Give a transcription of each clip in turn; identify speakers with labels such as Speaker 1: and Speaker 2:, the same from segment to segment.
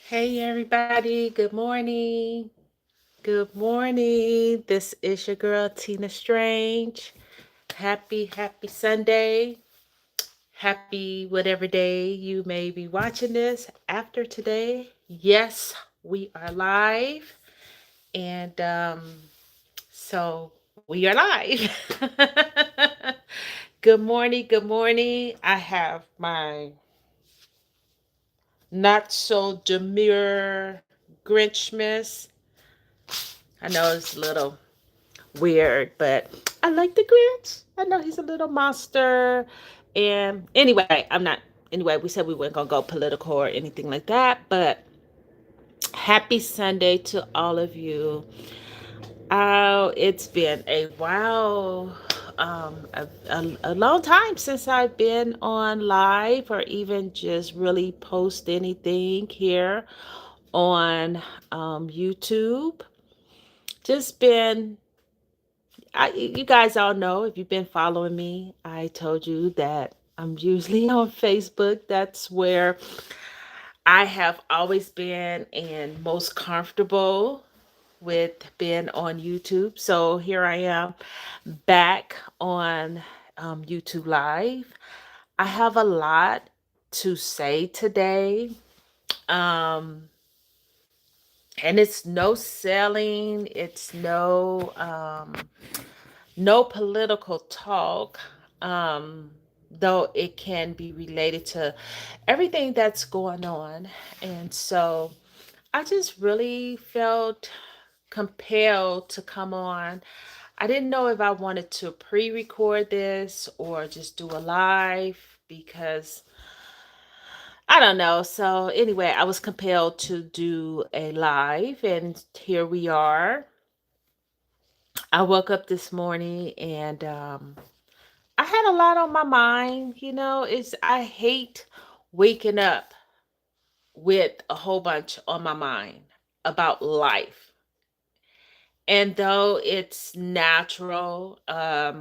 Speaker 1: Hey everybody, good morning. Good morning. This is your girl Tina Strange. Happy Sunday. Happy whatever day you may be watching this after today. Yes, we are live. And so we are live. Good morning. Good morning. I have my not so demure Grinchmas. I know it's a little weird, but I like the Grinch. I know he's a little monster. And anyway, I'm not. Anyway, we said we weren't gonna go political or anything like that. But happy Sunday to all of you. Oh, it's been a while, a long time since I've been on live or even just really post anything here on YouTube. Just been you guys all know if you've been following me, I told you that I'm usually on Facebook. That's where I have always been and most comfortable with being on YouTube. So here I am back on YouTube Live. I have a lot to say today. Um, and it's no selling, it's no political talk, though it can be related to everything that's going on. And so I just really felt compelled to come on. I didn't know if I wanted to pre record this or just do a live because I don't know. So, anyway, I was compelled to do a live, and here we are. I woke up this morning and I had a lot on my mind. It's I hate waking up with a whole bunch on my mind about life. And though it's natural, a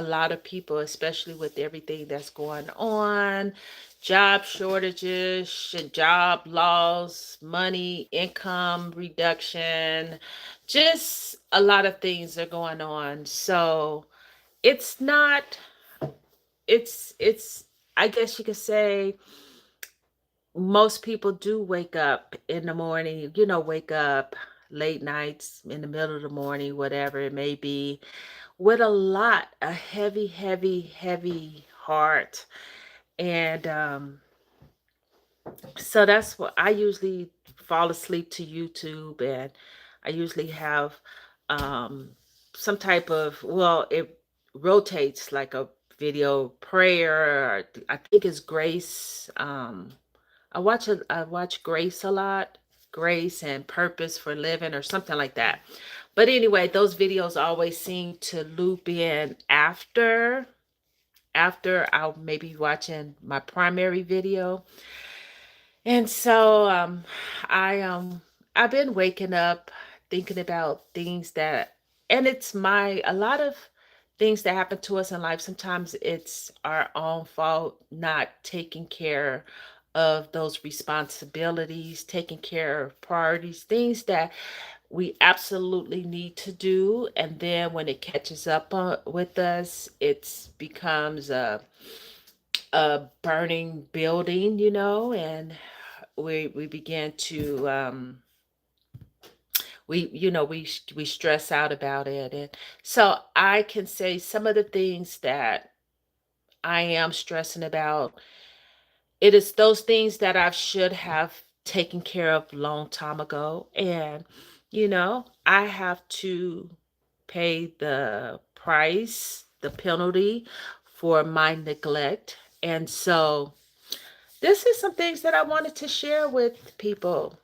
Speaker 1: lot of people, especially with everything that's going on, job shortages, job loss, money, income reduction, just a lot of things are going on. So it's not it's I guess you could say most people do wake up in the morning, wake up late nights in the middle of the morning, whatever it may be, with a heavy heart. And so that's what I usually fall asleep to YouTube, and I usually have um some type of, well, it rotates like a video prayer. Or I think it's Grace. I watch Grace a lot. Grace and Purpose for Living or something like that. But anyway, those videos always seem to loop in after I'll maybe watching my primary video. And so I've been waking up thinking about things that, and it's my a lot of things that happen to us in life. Sometimes it's our own fault not taking care of those responsibilities, taking care of priorities, things that we absolutely need to do. And then when it catches up with us, it becomes a burning building, and we begin to we stress out about it. And so I can say some of the things that I am stressing about, it is those things that I should have taken care of long time ago. And I have to pay the price, the penalty for my neglect. And so this is some things that I wanted to share with people.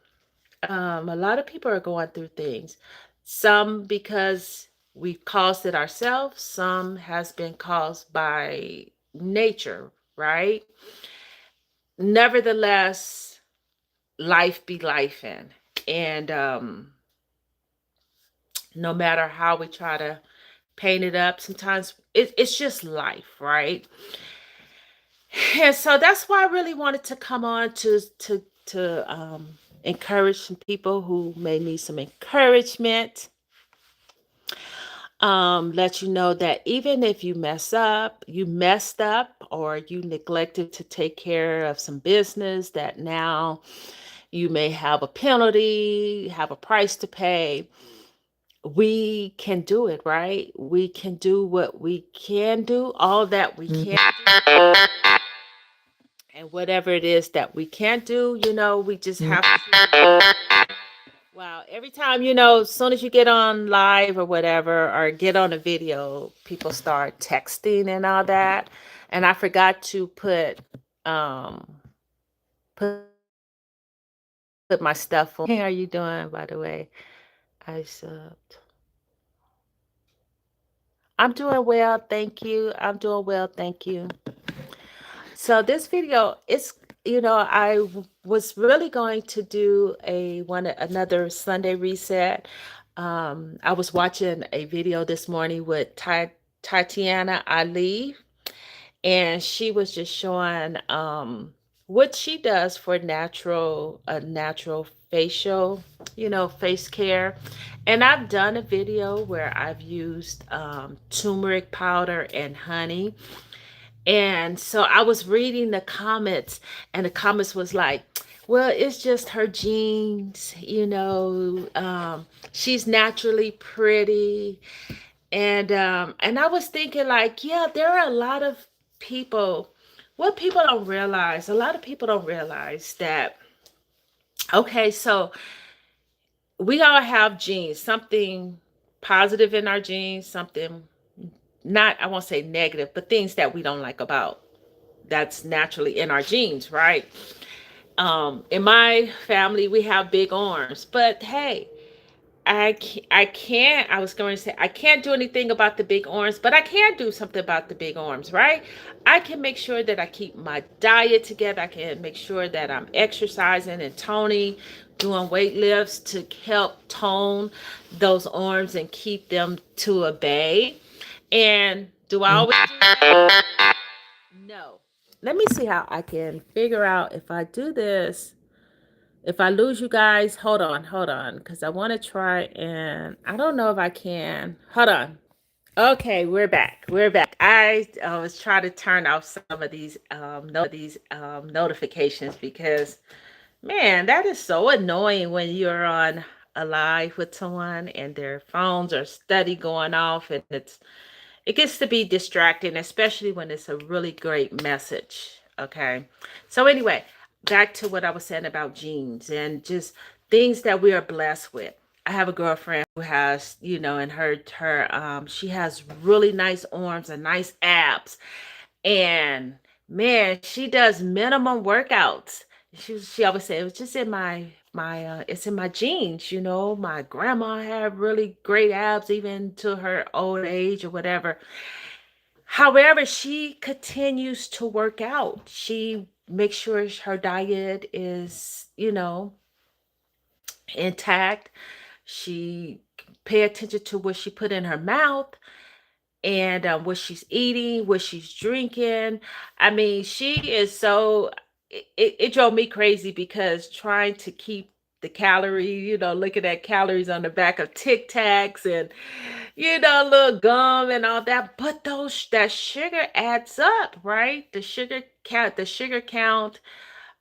Speaker 1: A lot of people are going through things. Some because we've caused it ourselves, some has been caused by nature, right? Nevertheless, life be life in. And no matter how we try to paint it up, sometimes it's just life, right? And so that's why I really wanted to come on to encourage some people who may need some encouragement. Let you know that even if you messed up, or you neglected to take care of some business, that now you may have a penalty, have a price to pay. We can do it, right? We can do what we can do, all that we can do, and whatever it is that we can't do, we just have to. Wow, every time, as soon as you get on live or whatever, or get on a video, people start texting and all that. And I forgot to um put my stuff on. Hey, how you doing, by the way? I subbed. I'm doing well, thank you. I'm doing well, thank you. So this video is, was really going to do another Sunday reset. I was watching a video this morning with Tatiana Ali, and she was just showing what she does for natural facial, face care. And I've done a video where I've used turmeric powder and honey, and so I was reading the comments, and the comments was like, well, it's just her genes, she's naturally pretty. And I was thinking, like, yeah, there are a lot of people. What people don't realize, a lot of people don't realize that, okay, so we all have genes, something positive in our genes, something not, I won't say negative, but things that we don't like about that's naturally in our genes, right? In my family, we have big arms, but hey, I was going to say, I can't do anything about the big arms, but I can do something about the big arms, right? I can make sure that I keep my diet together. I can make sure that I'm exercising and toning, doing weight lifts to help tone those arms and keep them to a bay. And do I always do that? No. Let me see how I can figure out if I do this. If I lose you guys, hold on, because I want to try, and I don't know if I can. Hold on. Okay, we're back. We're back. I was trying to turn off some of these notifications, because man, that is so annoying when you're on a live with someone and their phones are steady going off, and it gets to be distracting, especially when it's a really great message. Okay. So anyway, back to what I was saying about genes and just things that we are blessed with. I have a girlfriend who has, and she has really nice arms and nice abs. And man, she does minimum workouts. She always said it was just in my it's in my genes. My grandma had really great abs even to her old age or whatever. However, she continues to work out. She makes sure her diet is, intact. She pay attention to what she put in her mouth, and what she's eating, what she's drinking. I mean, she is so. It drove me crazy, because trying to keep the calorie, looking at calories on the back of Tic Tacs, and little gum and all that. But that sugar adds up, right? The sugar count,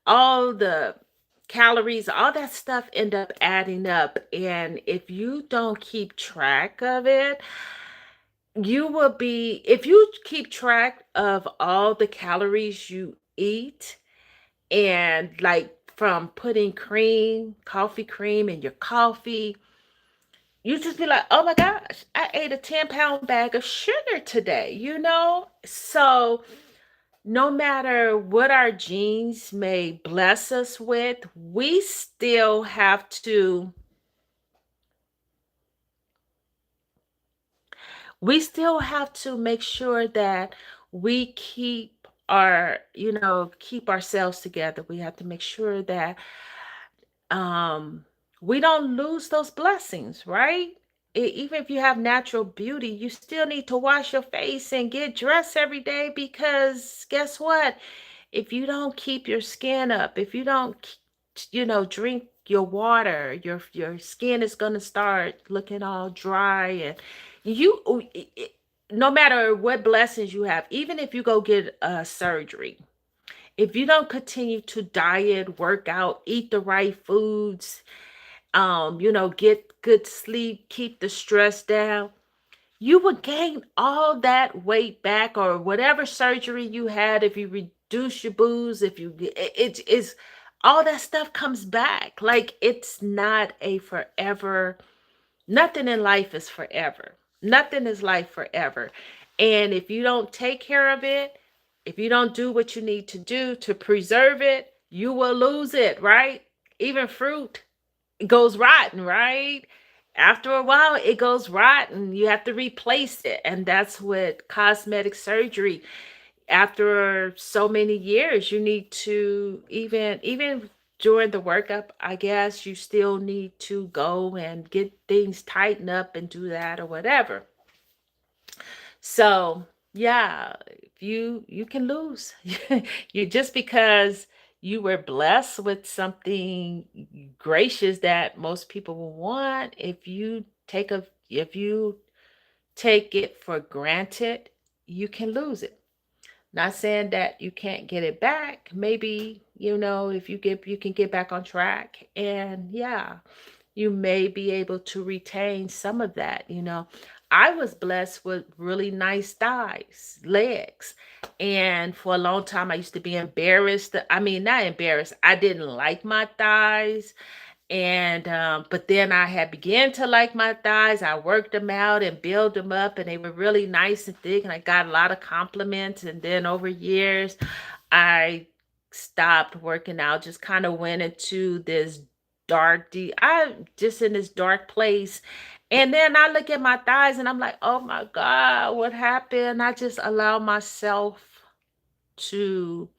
Speaker 1: all the calories, all that stuff end up adding up. And if you don't keep track of it, if you keep track of all the calories you eat, and like from putting coffee cream in your coffee, you just be like, oh my gosh, I ate a 10-pound bag of sugar today. So no matter what our genes may bless us with, we still have to make sure that we keep ourselves together. We have to make sure that um we don't lose those blessings, right? Even if you have natural beauty, you still need to wash your face and get dressed every day, because guess what? If you don't keep your skin up, if you don't drink your water, your skin is going to start looking all dry. And you no matter what blessings you have, even if you go get a surgery, if you don't continue to diet, work out, eat the right foods, get good sleep, keep the stress down, you will gain all that weight back, or whatever surgery you had. If you reduce your booze, if you it is all that stuff comes back. Like, it's not a forever. Nothing in life is forever. Nothing is life forever. And if you don't take care of it, if you don't do what you need to do to preserve it, you will lose it, right? Even fruit, it goes rotten, right? After a while, it goes rotten. You have to replace it. And that's what cosmetic surgery, after so many years, you need to, even during the workup, I guess you still need to go and get things tightened up and do that or whatever. So yeah, if you can lose. You just because you were blessed with something gracious that most people will want, if you take it for granted, you can lose it. Not saying that you can't get it back. Maybe, if you can get back on track, and yeah, you may be able to retain some of that. I was blessed with really nice thighs, legs. And for a long time, I used to be embarrassed. I mean, not embarrassed. I didn't like my thighs. And but then I had began to like my thighs. I worked them out and built them up, and they were really nice and thick, and I got a lot of compliments. And then over years, I stopped working out, just kind of went into this I just in this dark place. And then I look at my thighs and I'm like, oh my God, what happened? I just allow myself to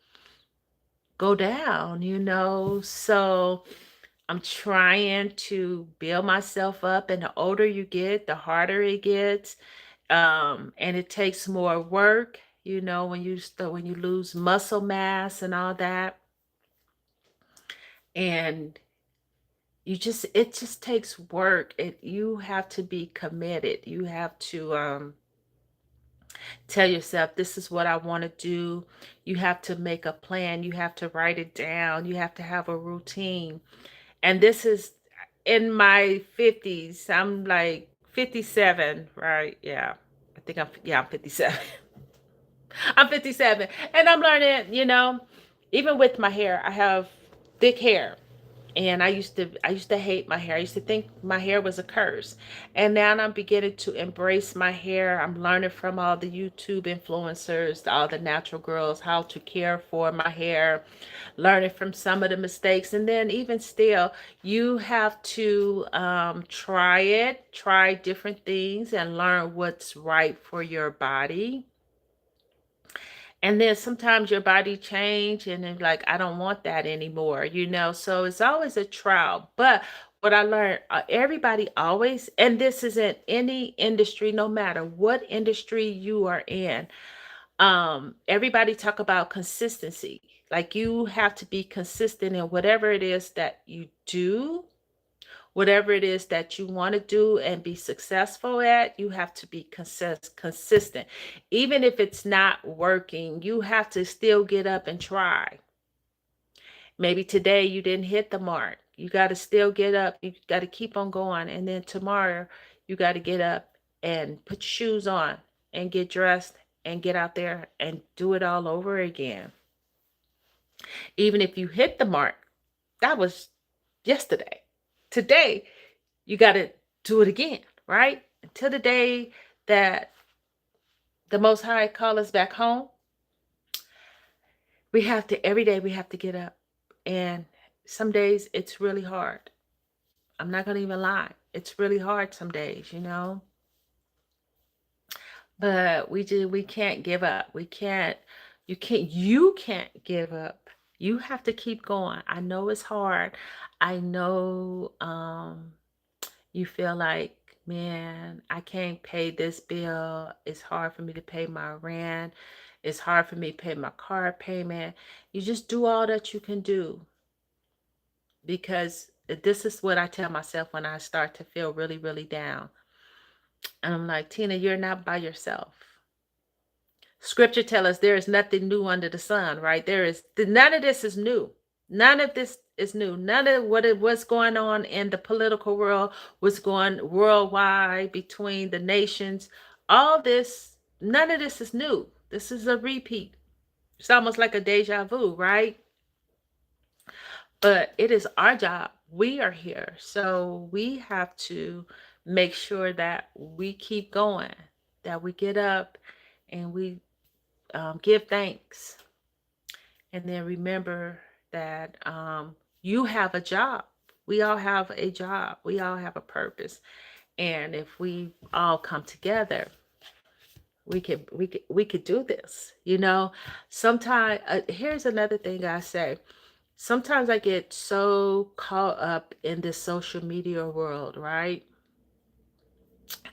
Speaker 1: go down, So I'm trying to build myself up, and the older you get, the harder it gets. And it takes more work, when you lose muscle mass and all that. And it just takes work. You have to be committed. You have to tell yourself, this is what I want to do. You have to make a plan. You have to write it down. You have to have a routine. And this is in my 50s. I'm like 57, right? Yeah. I'm 57. I'm 57. And I'm learning, even with my hair, I have thick hair. And I used to hate my hair. I used to think my hair was a curse. And now I'm beginning to embrace my hair. I'm learning from all the YouTube influencers, all the natural girls, how to care for my hair, learning from some of the mistakes. And then even still, you have to try different things and learn what's right for your body. And then sometimes your body change, and then like, I don't want that anymore, so it's always a trial. But what I learned, everybody always, and this is in any industry, no matter what industry you are in, everybody talk about consistency. Like, you have to be consistent in whatever it is that you do. Whatever it is that you want to do and be successful at, you have to be consistent. Even if it's not working, you have to still get up and try. Maybe today you didn't hit the mark. You got to still get up. You got to keep on going. And then tomorrow, you got to get up and put your shoes on and get dressed and get out there and do it all over again. Even if you hit the mark, that was yesterday. Today, you got to do it again, right? Until the day that the Most High call us back home, every day we have to get up. And some days it's really hard. I'm not going to even lie. It's really hard some days. But we can't give up. You can't give up. You have to keep going. I know it's hard. I know you feel like, man, I can't pay this bill. It's hard for me to pay my rent. It's hard for me to pay my car payment. You just do all that you can do, because This is what I tell myself when I start to feel really, really down. And I'm like, Tina, you're not by yourself. Scripture tells us there is nothing new under the sun, right? None of this is new. None of this is new. None of what's going on in the political world, what's going worldwide between the nations, all this, none of this is new. This is a repeat. It's almost like a deja vu, right? But it is our job. We are here. So we have to make sure that we keep going, that we get up and we give thanks. And then remember that you have a job. We all have a job. We all have a purpose. And if we all come together, we could do this. Sometimes here's another thing I say. Sometimes I get so caught up in this social media world, right?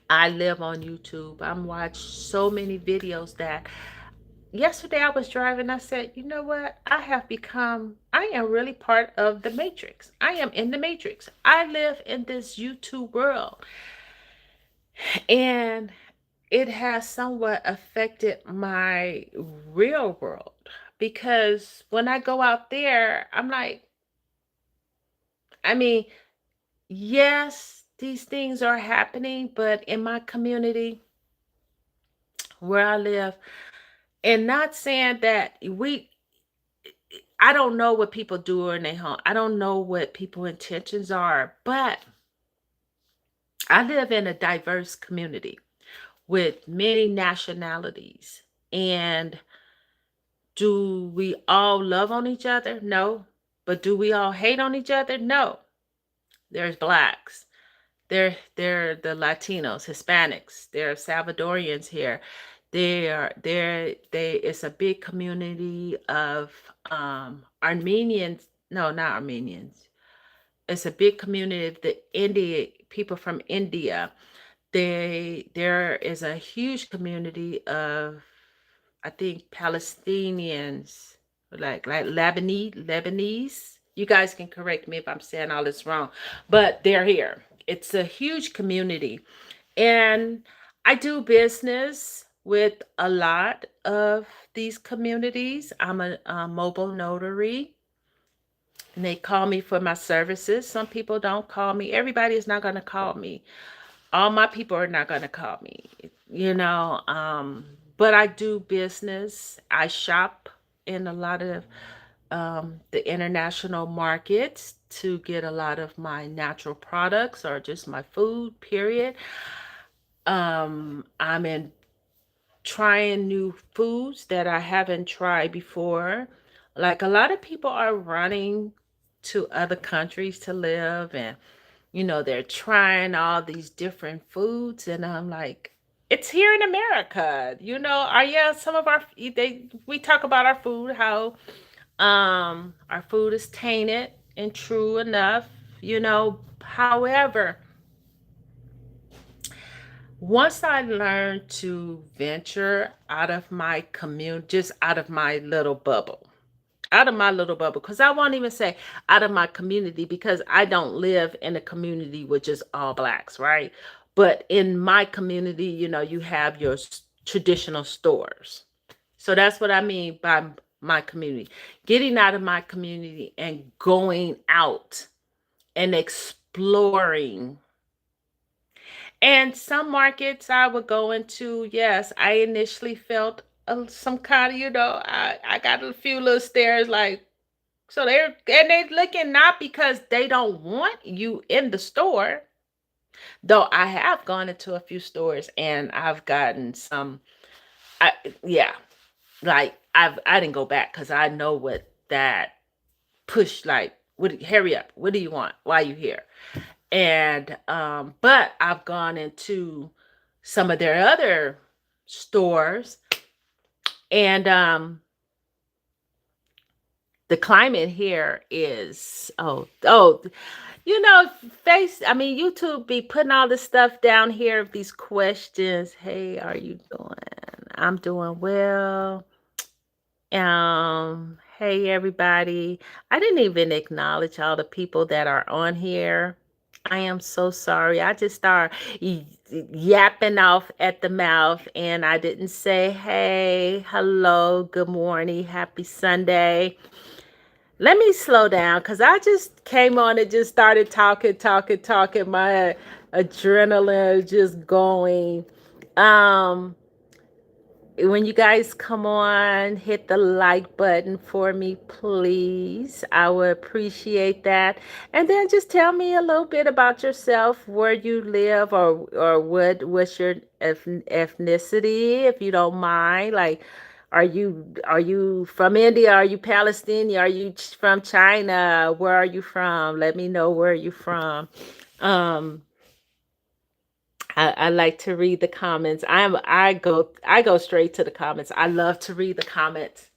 Speaker 1: I live on YouTube. I'm watch so many videos that yesterday I was driving. I said, you know what? I am really part of the matrix. I am in the matrix. I live in this YouTube world. And it has somewhat affected my real world because when I go out there, I'm like, I mean, yes, these things are happening, but in my community where I live, and not saying that I don't know what people do in their home. I don't know what people's intentions are, but I live in a diverse community with many nationalities. And do we all love on each other? No. But do we all hate on each other? No. There's blacks. They're the Latinos, Hispanics. There are Salvadorians here. It's a big community of Armenians. No, not Armenians. It's a big community of the India people from India. There is a huge community of, I think, Palestinians, like Lebanese. You guys can correct me if I'm saying all this wrong, but they're here. It's a huge community, and I do business with a lot of these communities. I'm a mobile notary, and they call me for my services. Some people don't call me. Everybody is not going to call me. All my people are not going to call me, but I do business. I shop in a lot of the international markets to get a lot of my natural products or just my food, period. I'm in trying new foods that I haven't tried before. Like a lot of people are running to other countries to live, and they're trying all these different foods, and I'm like, it's here in America. Yeah, some of our we talk about our food, how our food is tainted, and true enough. However, once I learned to venture out of my community, just out of my little bubble, because I won't even say out of my community, because I don't live in a community with just all blacks, right? But in my community, you have your traditional stores. So that's what I mean by my community. Getting out of my community and going out and exploring. And some markets I would go into, yes, I initially felt some kind of, I got a few little stares like, so they looking not because they don't want you in the store, though I have gone into a few stores and I've gotten some, I, yeah, like I didn't go back because I know what that push, like, hurry up, what do you want? Why are you here? And but I've gone into some of their other stores, and the climate here is, YouTube be putting all this stuff down here, these questions. Hey, are you doing? I'm doing well. Hey, everybody. I didn't even acknowledge all the people that are on here. I am so sorry. I just start yapping off at the mouth and I didn't say, hey, hello, good morning, happy Sunday. Let me slow down because I just came on and just started talking, talking, talking. My adrenaline is just going. Um, when you guys come on, hit the like button for me, please. I would appreciate that. And then just tell me a little bit about yourself, where you live, or what's your ethnicity, if you don't mind. Like, are you from India? Are you Palestinian? Are you from China? Where are you from? Let me know where you're from. Um, I like to read the comments. I go straight to the comments. I love to read the comments.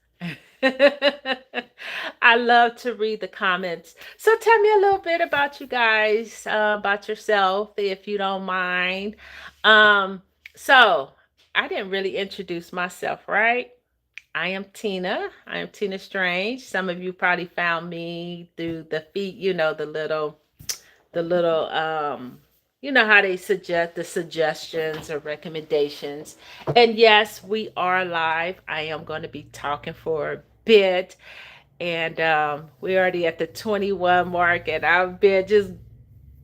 Speaker 1: I love to read the comments. So tell me a little bit about you guys, about yourself, if you don't mind. Um, so I didn't really introduce myself, right? I am Tina. I am Tina Strange. Some of you probably found me through the feed, the little you know how they suggest the suggestions or recommendations. And yes, we are live. I am going to be talking for a bit, and we're already at the 21 mark, and I've been just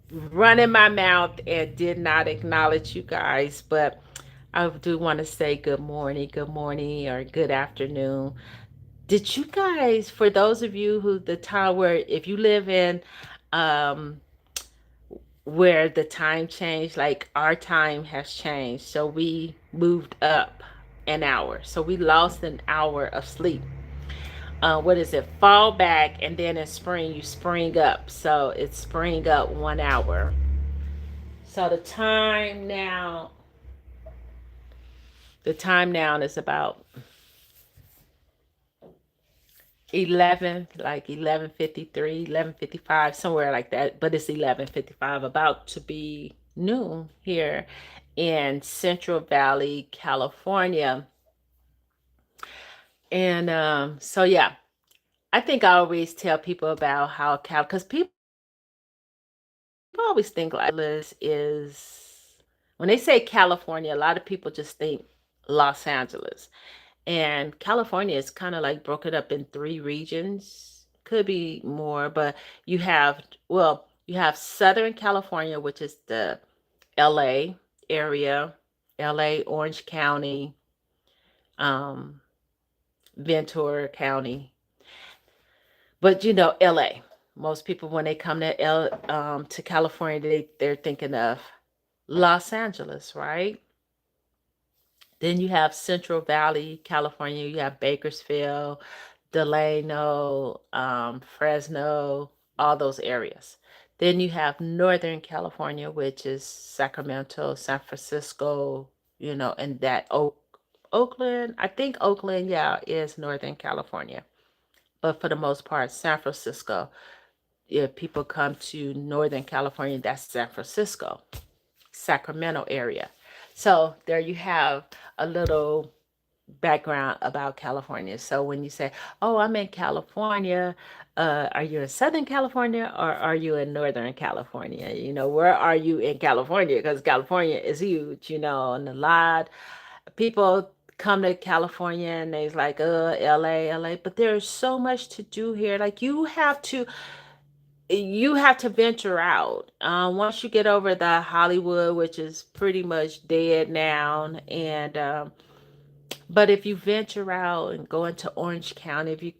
Speaker 1: running my mouth and did not acknowledge you guys. But I do want to say good morning or good afternoon. Did you guys, for those of you who the time where if you live in um where the time changed, like our time has changed. So we moved up an hour. So we lost an hour of sleep. What is it? Fall back, and then in spring, you spring up. So it's spring up 1 hour. So the time now is about 11, like 11:53, 11:55, somewhere like that, but it's 11:55, about to be noon here in Central Valley, California. And so yeah, I think I always tell people about how because people always think like is when they say California, a lot of people just think Los Angeles. And California is kind of like broken up in three regions. Could be more, but you have, well, you have Southern California, which is the LA area, LA, Orange County, um, Ventura County. But LA. Most people when they come to California, they're thinking of Los Angeles, right? Then you have Central Valley, California. You have Bakersfield, Delano, Fresno, all those areas. Then you have Northern California, which is Sacramento, San Francisco, and that Oakland. I think Oakland, yeah, is Northern California. But for the most part, San Francisco. If people come to Northern California, that's San Francisco, Sacramento area. So there you have a little background about California. So when you say, "Oh, I'm in California," are you in Southern California or are you in Northern California? Where are you in California? Because California is huge, and a lot of people come to California and they's like, LA, LA, but there's so much to do here. Like you have to venture out. Once you get over the Hollywood, which is pretty much dead now, and but if you venture out and go into Orange County, if you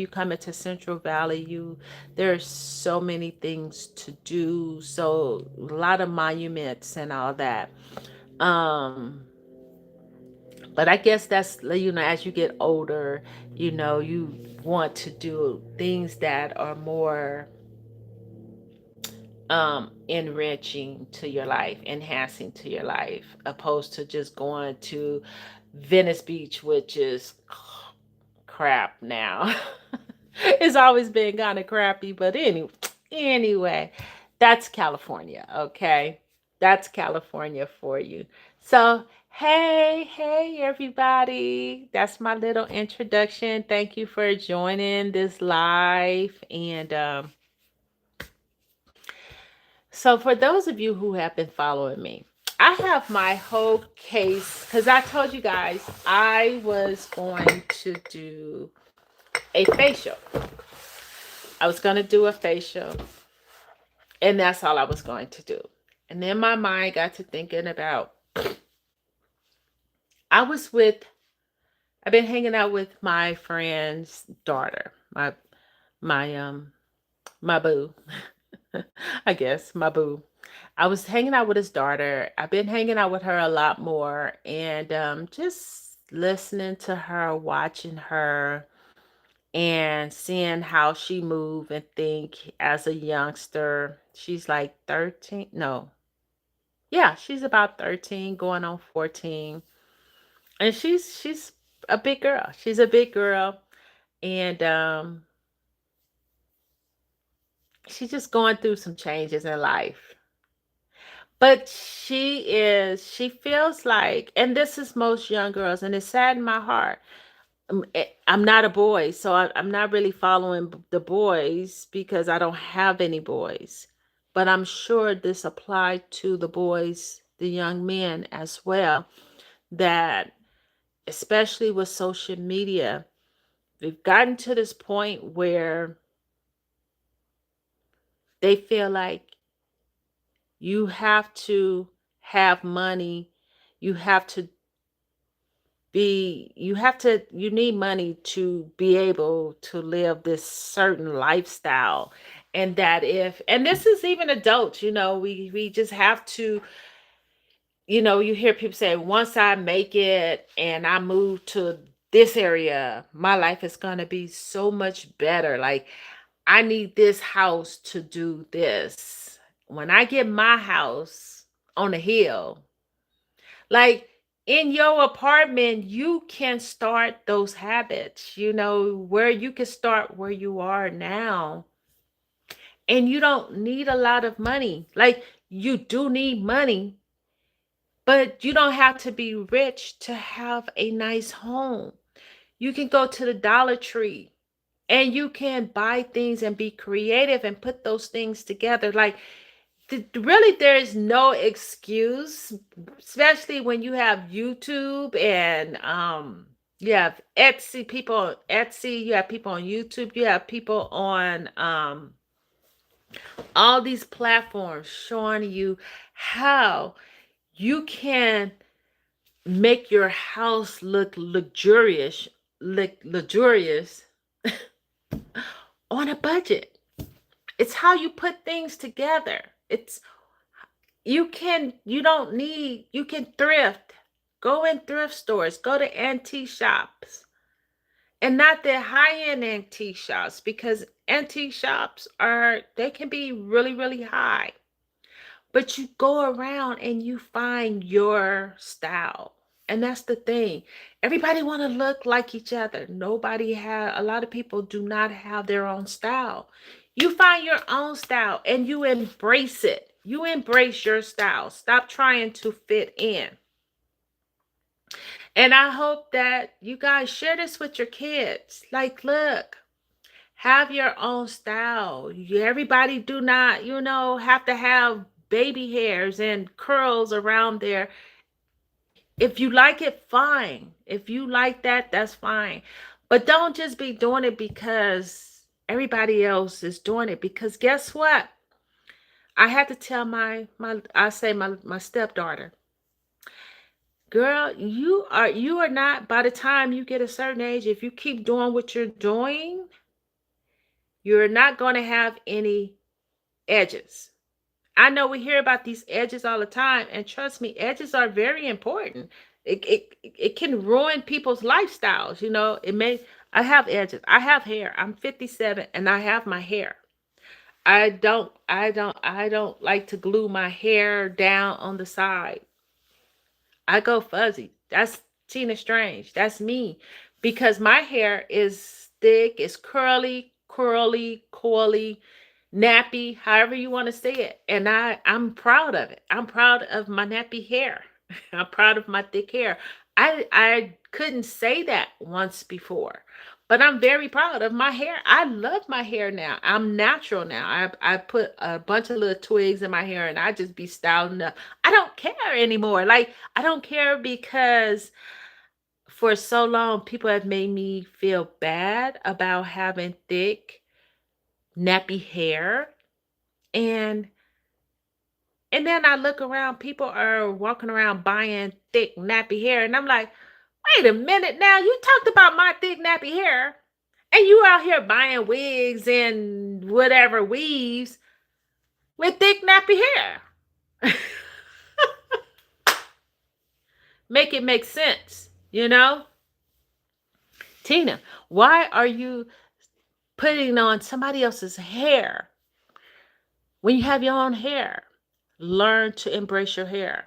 Speaker 1: come into Central Valley, there's so many things to do. So a lot of monuments and all that. Um, but I guess that's, as you get older, you want to do things that are more enriching to your life, enhancing to your life, opposed to just going to Venice Beach, which is crap now. It's always been kind of crappy, but anyway, that's California, okay? That's California for you. So, Hey, everybody. That's my little introduction. Thank you for joining this live. And so, for those of you who have been following me, I have my whole case because I told you guys I was going to do a facial. I was going to do a facial, and that's all I was going to do. And then my mind got to thinking about I was with I've been hanging out with my friend's daughter, my my boo. I guess my boo. I was hanging out with his daughter. I've been hanging out with her a lot more and just listening to her, watching her and seeing how she move and think as a youngster. She's like 13. No. Yeah, she's about 13 going on 14. And she's a big girl. She's a big girl and she's just going through some changes in life. But she feels like, and this is most young girls, and it saddened my heart. I'm not a boy, so I'm not really following the boys because I don't have any boys. But I'm sure this applied to the boys, the young men as well, that especially with social media, we've gotten to this point where they feel like you have to have money, you have to you need money to be able to live this certain lifestyle. And that if, and this is even adults, we just have to, you hear people say, once I make it and I move to this area, my life is going to be so much better. Like, I need this house to do this. When I get my house on a hill, like in your apartment, you can start those habits, where you can start where you are now. And you don't need a lot of money. Like, you do need money, but you don't have to be rich to have a nice home. You can go to the Dollar Tree and you can buy things and be creative and put those things together. Like, really, there is no excuse, especially when you have YouTube and you have Etsy, people on Etsy, you have people on YouTube, you have people on all these platforms showing you how you can make your house look luxurious on a budget. It's how you put things together. It's you don't need, you can thrift. Go in thrift stores, go to antique shops. And not the high-end antique shops, because antique shops they can be really, really high. But you go around and you find your style. And that's the thing. Everybody want to look like each other. A lot of people do not have their own style. You find your own style and you embrace it. You embrace your style. Stop trying to fit in. And I hope that you guys share this with your kids. Like, look, have your own style. Everybody do not, have to have baby hairs and curls around there. If you like it, fine. If you like that, that's fine. But don't just be doing it because everybody else is doing it. Because guess what? I had to tell my stepdaughter, girl, you are not, by the time you get a certain age, if you keep doing what you're doing, you're not going to have any edges. I know we hear about these edges all the time, and trust me, edges are very important. It can ruin people's lifestyles. I have edges. I have hair. I'm 57 and I have my hair. I don't like to glue my hair down on the side. I go fuzzy. That's Tina Strange. That's me. Because my hair is thick, it's curly, coily, nappy, however you want to say it. And I'm proud of it. I'm proud of my nappy hair. I'm proud of my thick hair. I couldn't say that once before, but I'm very proud of my hair. I love my hair now. I'm natural now. I put a bunch of little twigs in my hair and I just be styling up. I don't care anymore. Like I don't care because for so long people have made me feel bad about having thick nappy hair, and then I look around, people are walking around buying thick nappy hair, and I'm like, wait a minute now, you talked about my thick nappy hair, and you out here buying wigs and whatever weaves with thick nappy hair. Make it make sense, you know? Tina, why are you putting on somebody else's hair when you have your own hair? Learn to embrace your hair.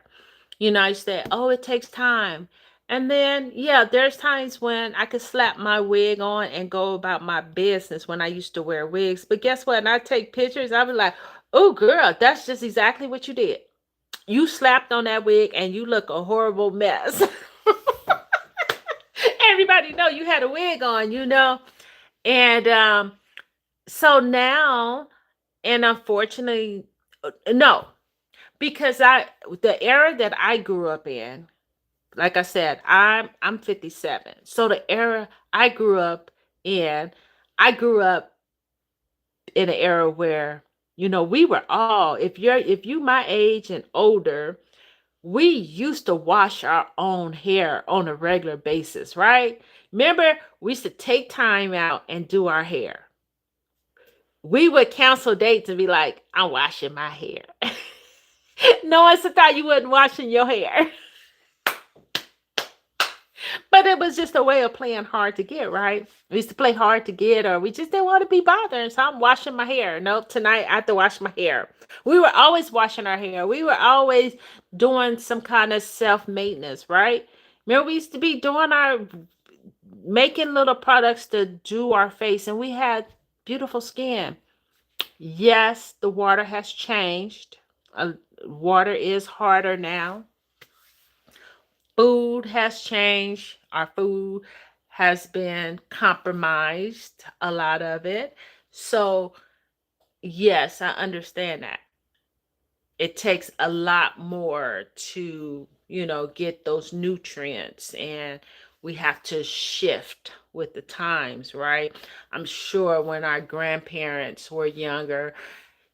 Speaker 1: I say, oh, it takes time. And then, yeah, there's times when I could slap my wig on and go about my business when I used to wear wigs. But guess what? And I take pictures, I'll be like, oh, girl, that's just exactly what you did. You slapped on that wig and you look a horrible mess. Everybody know you had a wig on. And so now, and unfortunately, no, because the era that I grew up in, like I said, I'm 57. So the era in, I grew up in an era where, we were all, if you my age and older, we used to wash our own hair on a regular basis, right? Remember, we used to take time out and do our hair. We would cancel dates and be like, I'm washing my hair. No one thought you wasn't washing your hair. But it was just a way of playing hard to get, right? We used to play hard to get, or we just didn't want to be bothered. So I'm washing my hair. Nope, tonight I have to wash my hair. We were always washing our hair. We were always doing some kind of self maintenance, right? Remember, we used to be doing making little products to do our face, and we had beautiful skin. Yes, the water has changed. Water is harder now. Food has changed. Our food has been compromised, a lot of it. So, yes, I understand that. It takes a lot more to, get those nutrients, and we have to shift with the times, right? I'm sure when our grandparents were younger,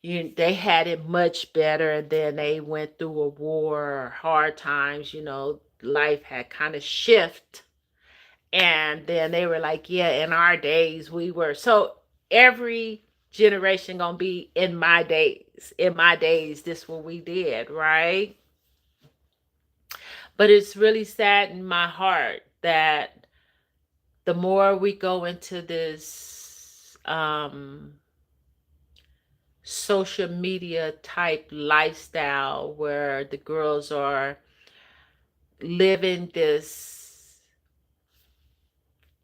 Speaker 1: they had it much better, and then they went through a war or hard times, life had kind of shift, and then they were like, yeah, in our days we were. So every generation gonna be in my days this what we did, right? But it's really sad in my heart that the more we go into this social media type lifestyle where the girls are living this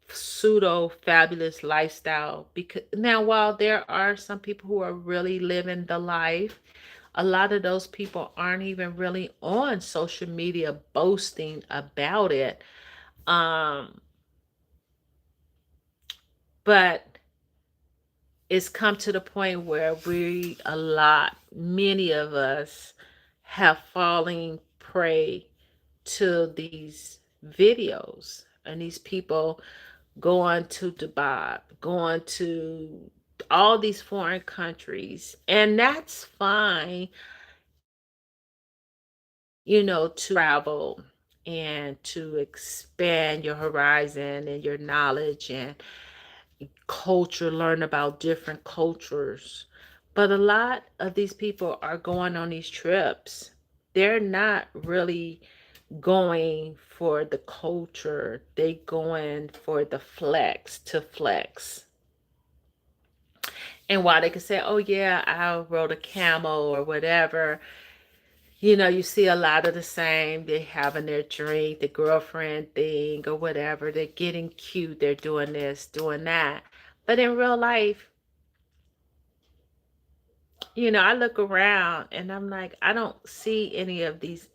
Speaker 1: pseudo fabulous lifestyle, because now while there are some people who are really living the life, a lot of those people aren't even really on social media boasting about it. um but it's come to the point where many of us have fallen prey to these videos and these people going to Dubai, going to all these foreign countries. And that's fine, to travel and to expand your horizon and your knowledge and culture, learn about different cultures. But a lot of these people are going on these trips. They're not really going for the culture. They going for the flex to flex. And while they can say, oh yeah, I rode a camel or whatever, you see a lot of the same. They're having their drink, the girlfriend thing or whatever. They're getting cute. They're doing this, doing that. But in real life, I look around and I'm like, I don't see any of these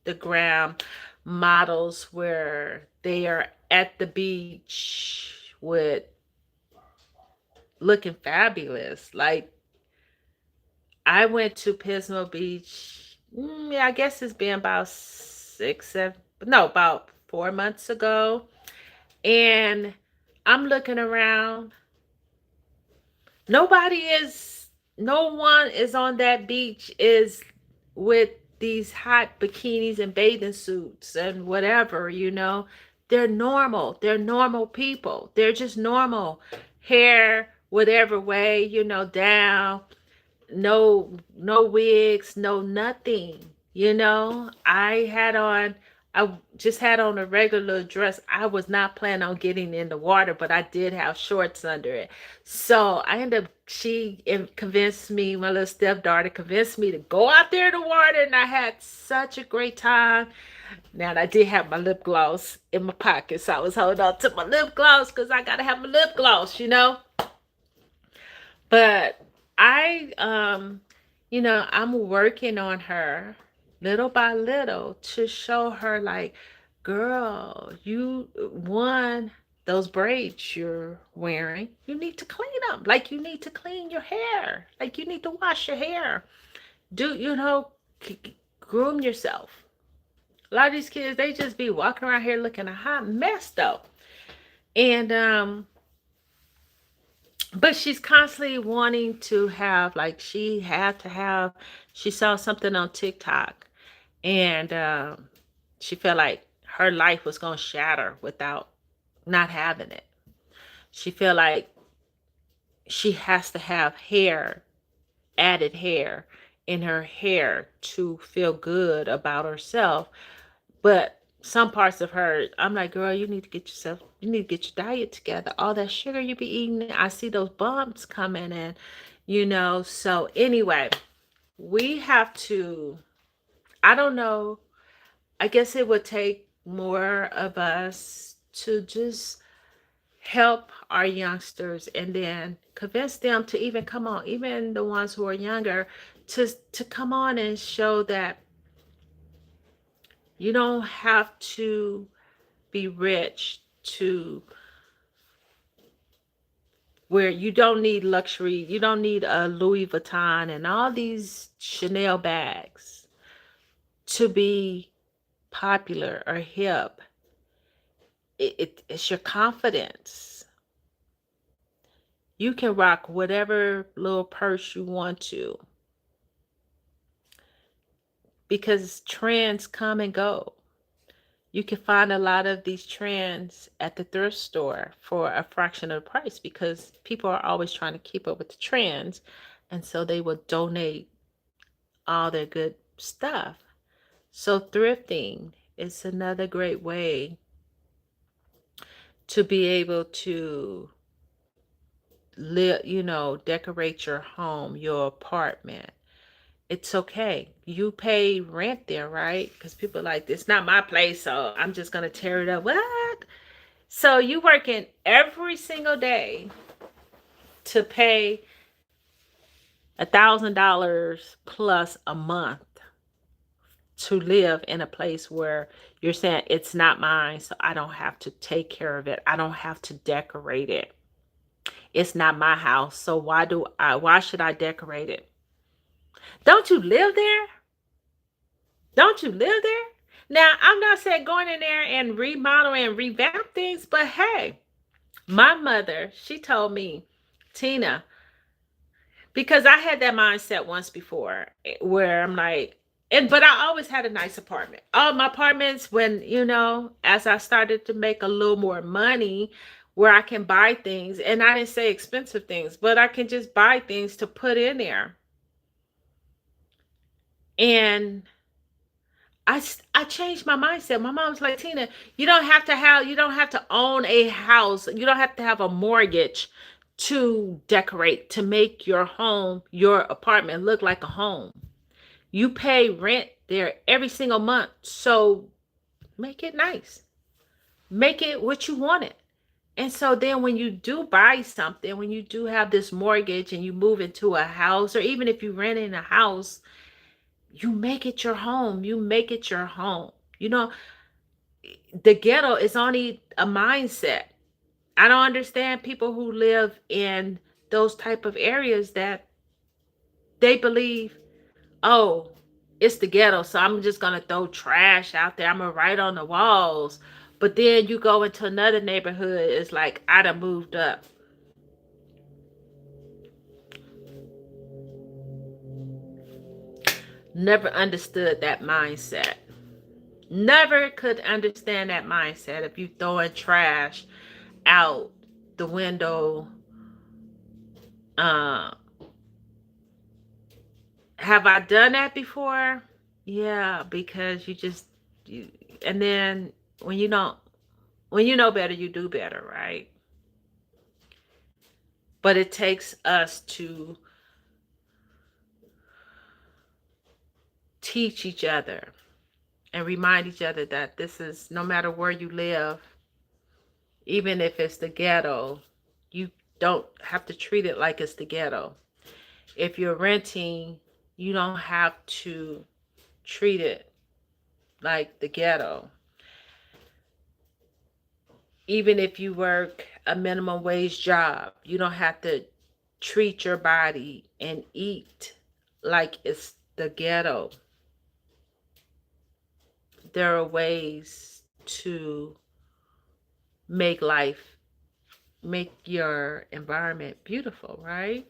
Speaker 1: Instagram models where they are at the beach with looking fabulous. Like I went to Pismo Beach. Yeah, I guess it's been about six, seven, no, about 4 months ago. And I'm looking around. Nobody is, no one is on that beach is with these hot bikinis and bathing suits and whatever, you know. They're normal. They're normal people. They're just normal. Hair, whatever way, you know, down, no wigs, no nothing. You know, I just had on a regular dress. I was not planning on getting in the water, but I did have shorts under it. So I ended up, convinced me, my little stepdaughter convinced me to go out there in the water, and I had such a great time. Now, I did have my lip gloss in my pocket, so I was holding on to my lip gloss because I got to have my lip gloss, you know. But I, I'm working on her little by little to show her, like, girl, you won those braids you're wearing. You need to clean them. Like, you need to clean your hair. Like, you need to wash your hair. Do, groom yourself. A lot of these kids, they just be walking around here looking a hot mess, though. And, but she's constantly wanting to have, like, she saw something on TikTok, and she felt like her life was going to shatter without not having it. She felt like she has to have added hair in her hair to feel good about herself. But some parts of her, I'm like, girl, you need to get your diet together. All that sugar you be eating, I see those bumps coming in, So anyway, we have to, I don't know, I guess it would take more of us to just help our youngsters and then convince them to even come on, even the ones who are younger, to come on and show that you don't have to be rich to where you don't need luxury, you don't need a Louis Vuitton and all these Chanel bags to be popular or hip. It's your confidence. You can rock whatever little purse you want to because trends come and go. You can find a lot of these trends at the thrift store for a fraction of the price because people are always trying to keep up with the trends. And so they will donate all their good stuff. So thrifting is another great way to be able to live, decorate your home, your apartment. It's okay. You pay rent there, right? Because people are like, it's not my place, so I'm just going to tear it up. What? So you working every single day to pay $1,000 plus a month to live in a place where you're saying it's not mine, so I don't have to take care of it. I don't have to decorate it. It's not my house, so why should I decorate it? Don't you live there? Don't you live there? Now, I'm not saying going in there and remodel and revamp things, but hey, my mother, she told me, Tina, because I had that mindset once before where I'm like, but I always had a nice apartment. All my apartments, when, as I started to make a little more money where I can buy things, and I didn't say expensive things, but I can just buy things to put in there. And I changed my mindset. My mom was like, Tina, you don't have to own a house. You don't have to have a mortgage to decorate, to make your home, your apartment look like a home. You pay rent there every single month. So make it nice. Make it what you want it. And so then when you do buy something, when you do have this mortgage and you move into a house, or even if you rent in a house, you make it your home. You make it your home. You know, the ghetto is only a mindset. I don't understand people who live in those type of areas that they believe, oh, it's the ghetto, so I'm just gonna throw trash out there. I'm gonna write on the walls. But then you go into another neighborhood, it's like I done moved up. Never understood that mindset. Never could understand that mindset if you throwing trash out the window. Uh, have I done that before? Yeah, because you, and then when you don't, when you know better, you do better, right? But it takes us to teach each other and remind each other that this is no matter where you live, even if it's the ghetto, you don't have to treat it like it's the ghetto. If you're renting, you don't have to treat it like the ghetto. Even if you work a minimum wage job, you don't have to treat your body and eat like it's the ghetto. There are ways to make life, make your environment beautiful, right?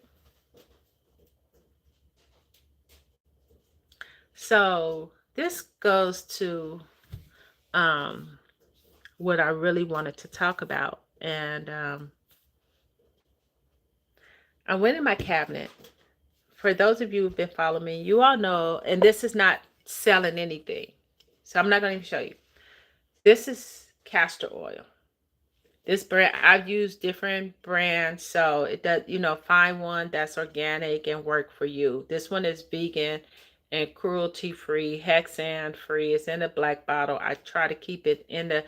Speaker 1: So this goes to um, what I really wanted to talk about. And I went in my cabinet. For those of you who've been following me, you all know, and this is not selling anything. So I'm not going to even show you. This is castor oil. This brand, I've used different brands, so it does, find one that's organic and work for you. This one is vegan and cruelty free, hexan free. It's in a black bottle. I try to keep it in the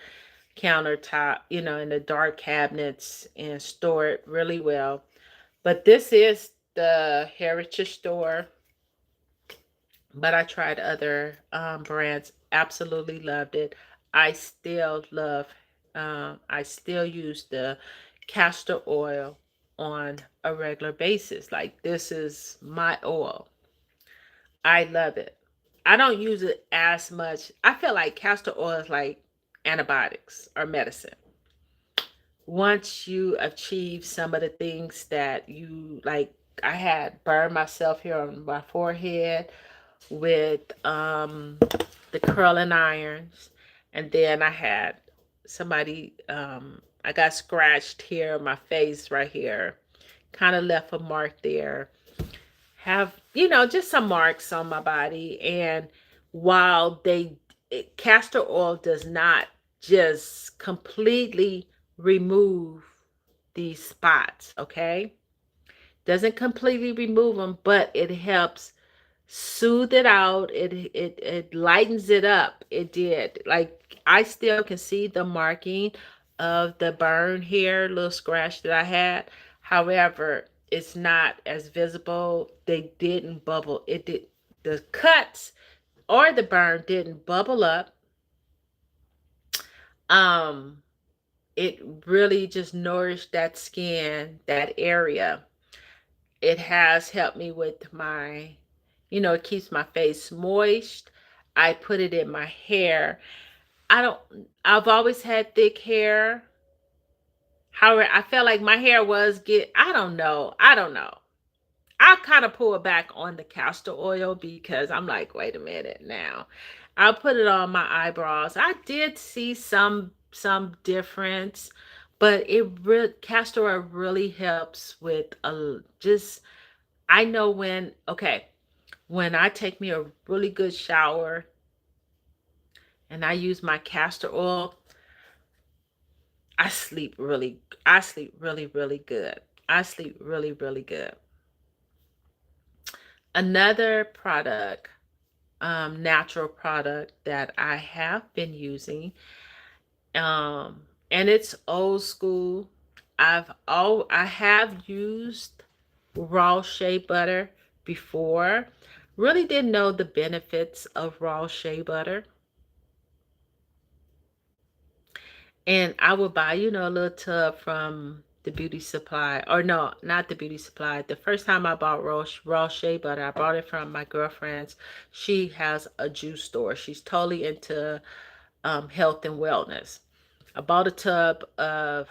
Speaker 1: countertop, in the dark cabinets and store it really well. But this is the Heritage Store, but I tried other brands. Absolutely loved it. I still love, I still use the castor oil on a regular basis. Like, this is my oil. I love it. I don't use it as much. I feel like castor oil is like antibiotics or medicine. Once you achieve some of the things that you like, I had burned myself here on my forehead with the curling irons, and then I had somebody, I got scratched here on my face right here, kind of left a mark there, have just some marks on my body. And while castor oil does not just completely remove these spots, okay, doesn't completely remove them, but it helps soothe it out. It lightens it up. It did. Like, I still can see the marking of the burn here, little scratch that I had. However, it's not as visible. They didn't bubble. It did, the cuts or the burn didn't bubble up. Um, it really just nourished that skin, that area. It has helped me with my, it keeps my face moist. I put it in my hair. I don't, I've always had thick hair. However, I felt like my hair I don't know. I don't know. I kind of pull back on the castor oil because I'm like, wait a minute now. I'll put it on my eyebrows. I did see some difference, but castor oil really helps with just, I know when I take me a really good shower and I use my castor oil, I sleep really, really good. I sleep really, really good. Another product, natural product that I have been using, and it's old school. I have used raw shea butter before, Really didn't know the benefits of raw shea butter. And I would buy, a little tub from the beauty supply. Or no, not the beauty supply. The first time I bought raw shea butter, I bought it from my girlfriend's. She has a juice store. She's totally into health and wellness. I bought a tub of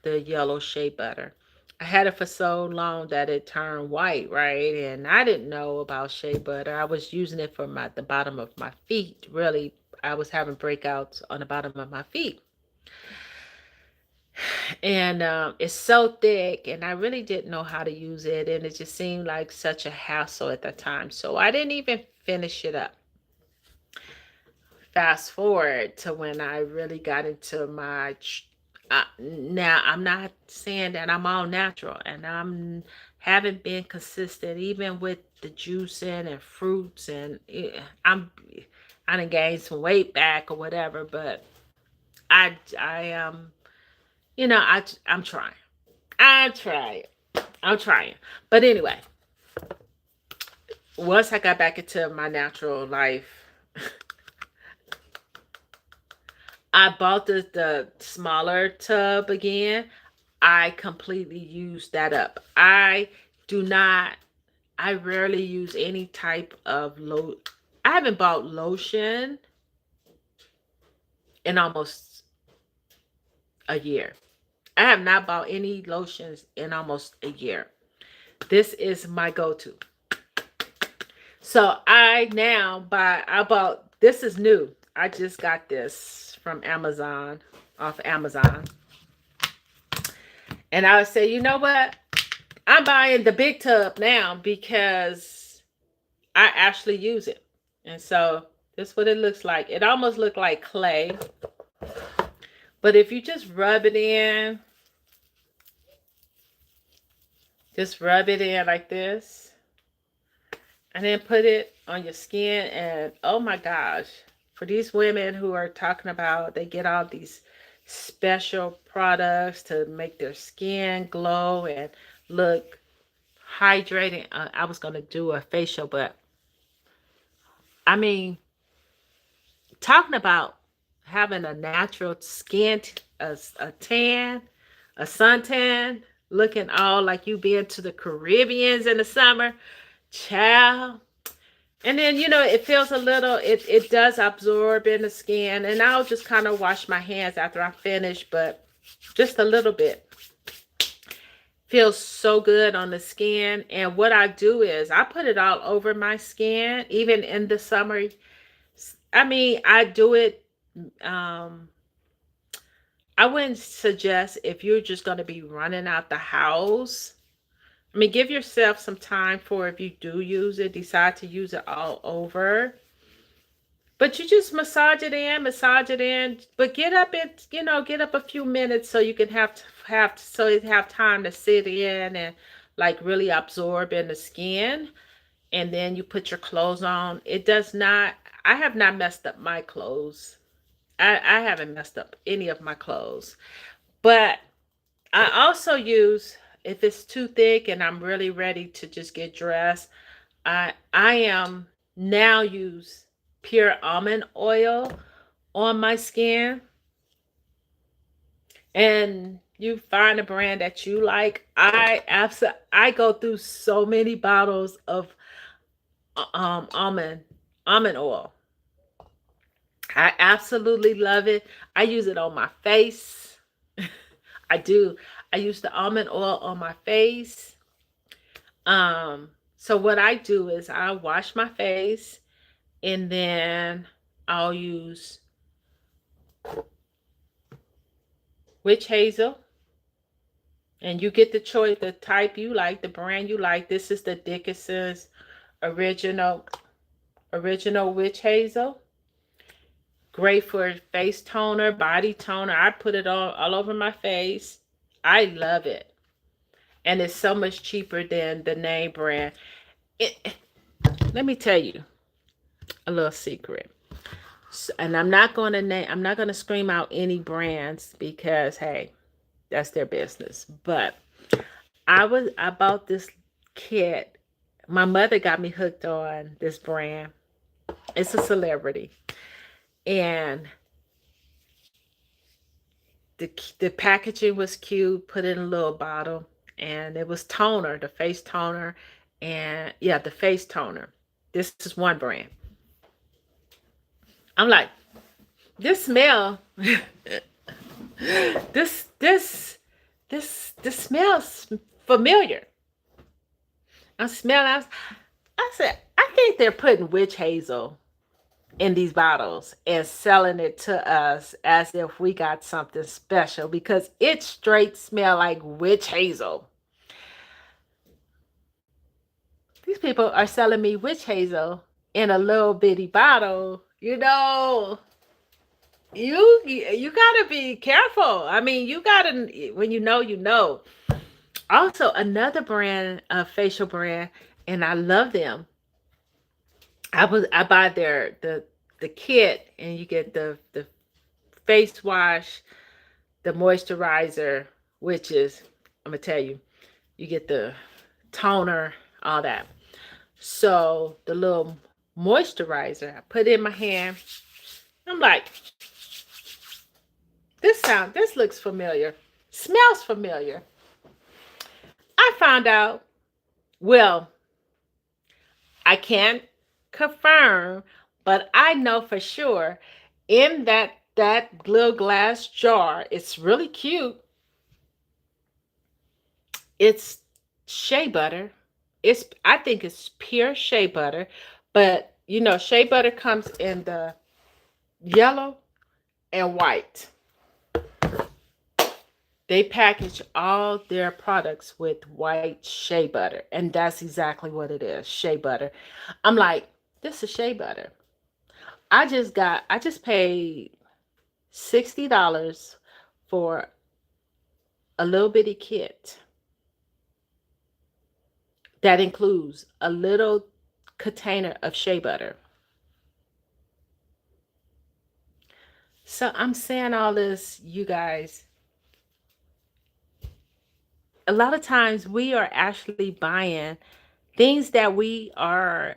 Speaker 1: the yellow shea butter. I had it for so long that it turned white, right? And I didn't know about shea butter. I was using it for the bottom of my feet. Really, I was having breakouts on the bottom of my feet. And it's so thick, and I really didn't know how to use it, and it just seemed like such a hassle at the time. So I didn't even finish it up. Fast forward to when I really got into now I'm not saying that I'm all natural, and haven't been consistent even with the juicing and fruits, and I done gained some weight back or whatever, but I am I'm trying. I'm trying. I'm trying. But anyway, once I got back into my natural life, I bought the smaller tub again. I completely used that up. Do not, I rarely use any type of I haven't bought lotion in almost a year. I have not bought any lotions in almost a year. This is my go-to. So I bought, this is new. I just got this from Amazon, off Amazon. And I would say, you know what? I'm buying the big tub now because I actually use it. And so this is what it looks like. It almost looks like clay. But if you just rub it in like this, and then put it on your skin, and oh my gosh, for these women who are talking about they get all these special products to make their skin glow and look hydrating. I was going to do a facial, but I mean, talking about having a natural skin, a tan, a suntan, looking all like you been to the Caribbeans in the summer, child. And then, it feels a little, it does absorb in the skin. And I'll just kind of wash my hands after I finish, but just a little bit. Feels so good on the skin. And what I do is I put it all over my skin, even in the summer. I mean, I do it. I wouldn't suggest if you're just going to be running out the house. I mean, give yourself some time for if you do use it, decide to use it all over. But you just massage it in. But get up a few minutes so you can so you have time to sit in and like really absorb in the skin. And then you put your clothes on. It does not, I have not messed up my clothes. I haven't messed up any of my clothes. But I also use, if it's too thick and I'm really ready to just get dressed, I am now use pure almond oil on my skin. And you find a brand that you like. I go through so many bottles of almond oil. I absolutely love it. I use it on my face. I do. I use the almond oil on my face. So what I do is I wash my face, and then I'll use witch hazel. And you get the choice, the type you like, the brand you like. This is the Dickinson's original witch hazel. Great for face toner, body toner. I put it all over my face. I love it. And it's so much cheaper than the name brand. Let me tell you a little secret. And I'm not going to scream out any brands because hey, that's their business. But I bought this kit My mother got me hooked on this brand. It's a celebrity. And the packaging was cute, put in a little bottle, and it was toner, the face toner, and yeah, the face toner. This is one brand. I'm like, this smell, this this this smells familiar. I smell. I said, I think they're putting witch hazel in these bottles and selling it to us as if we got something special because it straight smell like witch hazel. These people are selling me witch hazel in a little bitty bottle. You gotta be careful. I mean, you gotta when you know, you know. Also, another brand, a facial brand, and I love them. I buy the kit, and you get the face wash, the moisturizer, which is I'm gonna tell you, you get the toner, all that. So the little moisturizer I put in my hand. I'm like, this looks familiar, smells familiar. I found out, well, I can't confirm, but I know for sure in that little glass jar, it's really cute. It's shea butter. It's I think it's pure shea butter, but shea butter comes in the yellow and white. They package all their products with white shea butter, and that's exactly what it is, shea butter. I'm like, this is shea butter. I just paid $60 for a little bitty kit that includes a little container of shea butter. So I'm saying all this, you guys. A lot of times we are actually buying things that we are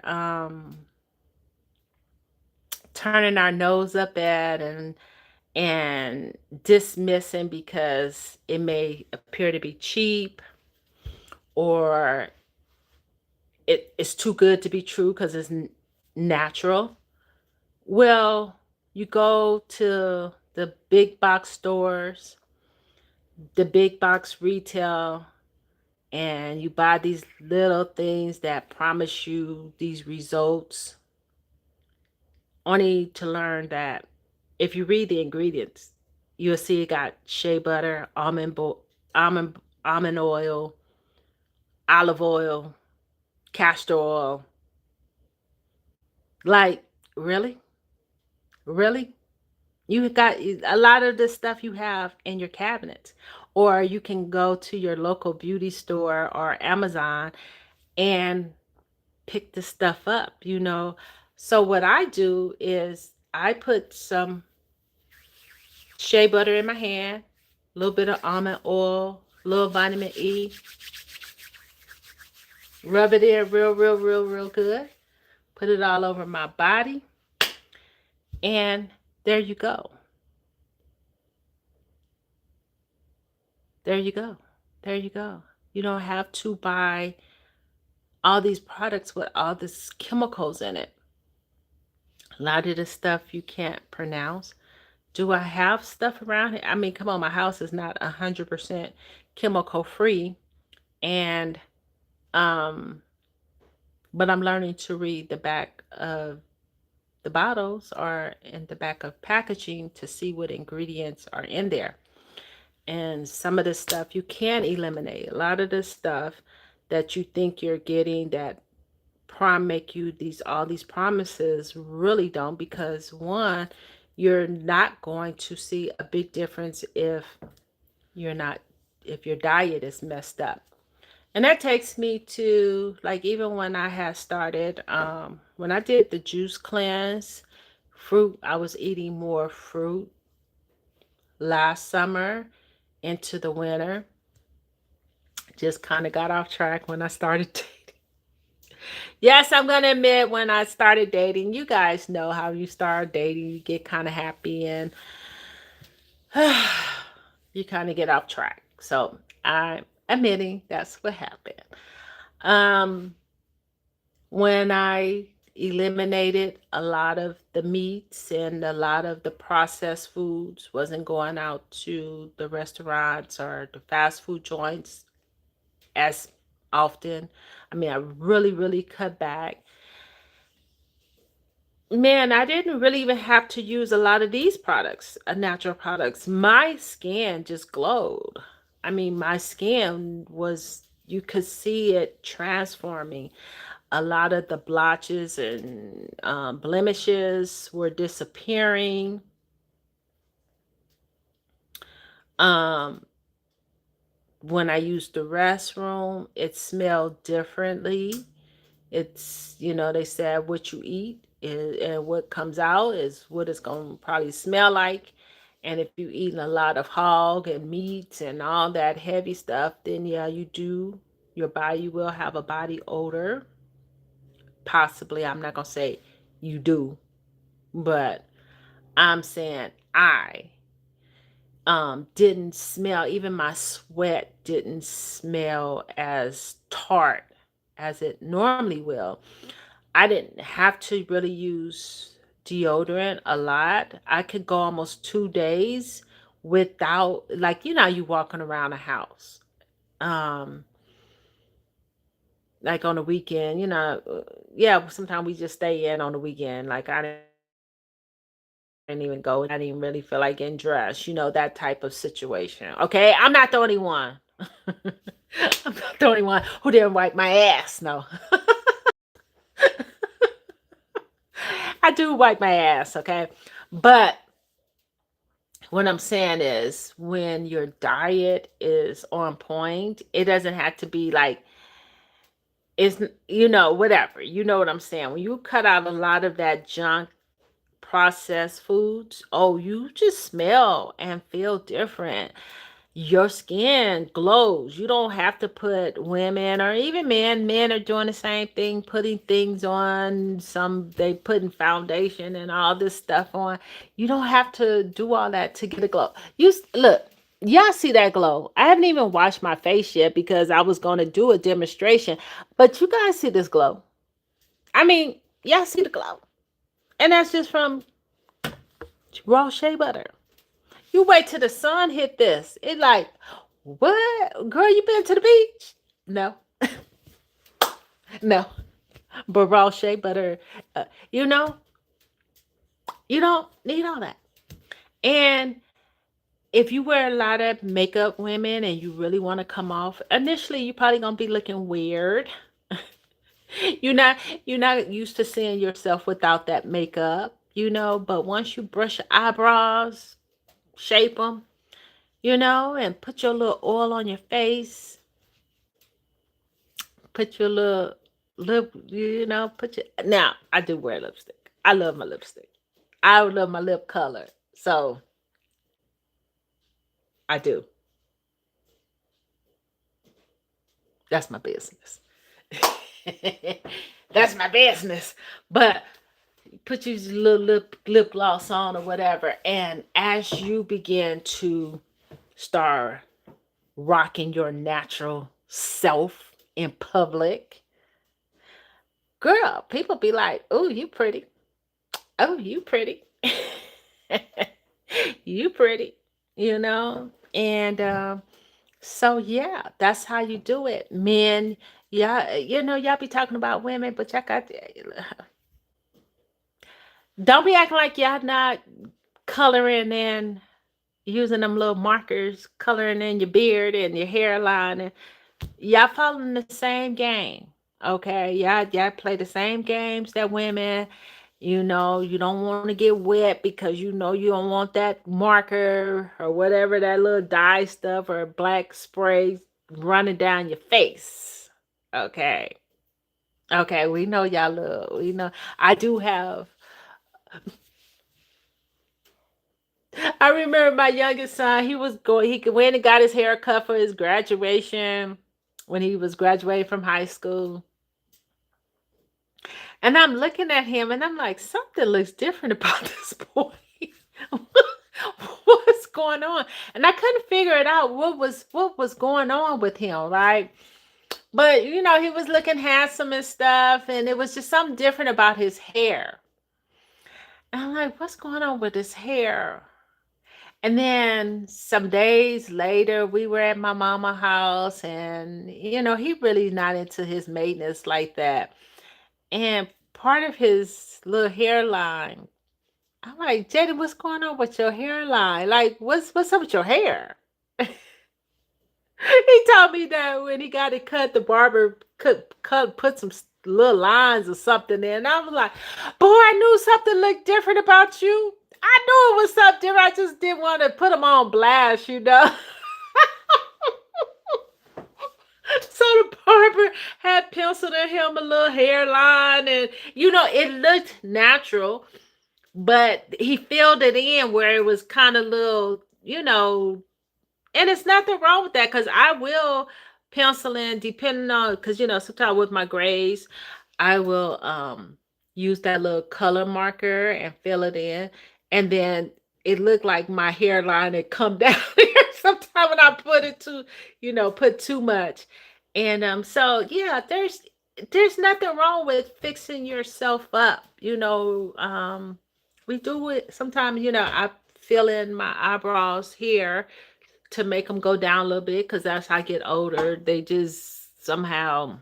Speaker 1: turning our nose up at and dismissing because it may appear to be cheap or it's too good to be true because it's natural. Well, you go to the big box stores, the big box retail, and you buy these little things that promise you these results, only to learn that if you read the ingredients, you'll see it got shea butter, almond almond oil, olive oil, castor oil. Like, really? Really? You got a lot of this stuff you have in your cabinet. Or you can go to your local beauty store or Amazon and pick this stuff up. So what I do is I put some shea butter in my hand, a little bit of almond oil, a little vitamin E, rub it in real, real, real, real good, put it all over my body, and there you go. There you go. There you go. You don't have to buy all these products with all these chemicals in it. A lot of this stuff you can't pronounce. Do I have stuff around here? I mean, come on, my house is not 100% chemical free. And, um, but I'm learning to read the back of the bottles or in the back of packaging to see what ingredients are in there. And some of this stuff you can eliminate. A lot of this stuff that you think you're getting that make you these promises really don't, because one, you're not going to see a big difference you're not if your diet is messed up. And that takes me to, like, even when I had started when I did the juice cleanse, fruit, I was eating more fruit last summer into the winter. Just kind of got off track when I started dating. Yes, I'm gonna admit when I started dating, you guys know how you start dating, you get kind of happy and you kind of get off track. So I'm admitting that's what happened. Um, when I eliminated a lot of the meats and a lot of the processed foods, wasn't going out to the restaurants or the fast food joints as often. I mean, I really, really cut back. Man, I didn't really even have to use a lot of these products, natural products. My skin just glowed. I mean, my skin was, you could see it transforming. A lot of the blotches and blemishes were disappearing. Um, when I used the restroom, it smelled differently. It's, they said what you eat is, and what comes out is what it's going to probably smell like. And if you eating a lot of hog and meats and all that heavy stuff, then yeah, your body will have a body odor. Possibly, I'm not going to say you do, but I'm saying I didn't smell, even my sweat didn't smell as tart as it normally will. I didn't have to really use deodorant a lot. I could go almost 2 days without, like, you walking around the house. Um, like on the weekend, yeah, sometimes we just stay in on the weekend. Like I didn't even go and I didn't even really feel like getting dressed, that type of situation. Okay, I'm not the only one. I'm not the only one who didn't wipe my ass. No. I do wipe my ass, okay? But what I'm saying is when your diet is on point, it doesn't have to be like it's whatever. You know what I'm saying? When you cut out a lot of that junk processed foods, oh, you just smell and feel different. Your skin glows. You don't have to put, women or even men are doing the same thing, putting things on. Some they putting foundation and all this stuff on. You don't have to do all that to get a glow. Look, y'all see that glow. I haven't even washed my face yet because I was going to do a demonstration, but you guys see this glow. I mean, y'all see the glow. And that's just from raw shea butter. You wait till the sun hit this. It like, what? Girl, you been to the beach? No, no. But raw shea butter, uh, you know, you don't need all that. And if you wear a lot of makeup, women, and you really want to come off, initially you're probably gonna be looking weird. You're not you're not used to seeing yourself without that makeup, but once you brush your eyebrows, shape them, and put your little oil on your face, put your little lip, put your. Now, I do wear lipstick. I love my lipstick. I love my lip color. So I do. That's my business. That's my business. But put your little lip gloss on or whatever. And as you begin to start rocking your natural self in public, girl, people be like, "Oh, you pretty. Oh, you pretty. You pretty." And so yeah, that's how you do it. Men, yeah, y'all be talking about women, but y'all got don't be acting like y'all not coloring in, using them little markers, coloring in your beard and your hairline, and y'all following the same game. Okay, y'all play the same games that women. You don't want to get wet because you don't want that marker or whatever, that little dye stuff or black spray running down your face. Okay. Okay, we know y'all love. We know. I do have. I remember my youngest son, he went and got his hair cut for his graduation when he was graduating from high school. And I'm looking at him and I'm like, something looks different about this boy. What's going on? And I couldn't figure it out what was going on with him, right? But he was looking handsome and stuff, and it was just something different about his hair. And I'm like, what's going on with his hair? And then some days later, we were at my mama house, and he really not into his maintenance like that. And part of his little hairline, I'm like, Jada, what's going on with your hairline? Like, what's up with your hair? He told me that when he got it cut, the barber put some little lines or something in. And I was like, boy, I knew something looked different about you. I knew it was something different. I just didn't want to put him on blast. So the barber had penciled in him a little hairline, and it looked natural, but he filled it in where it was kind of little, and it's nothing wrong with that, because I will pencil in depending on, because sometimes with my grays, I will use that little color marker and fill it in, and then it looked like my hairline had come down here sometimes when I put too much. And so yeah, there's nothing wrong with fixing yourself up. We do it sometimes. I fill in my eyebrows here to make them go down a little bit, because as I get older, they just somehow,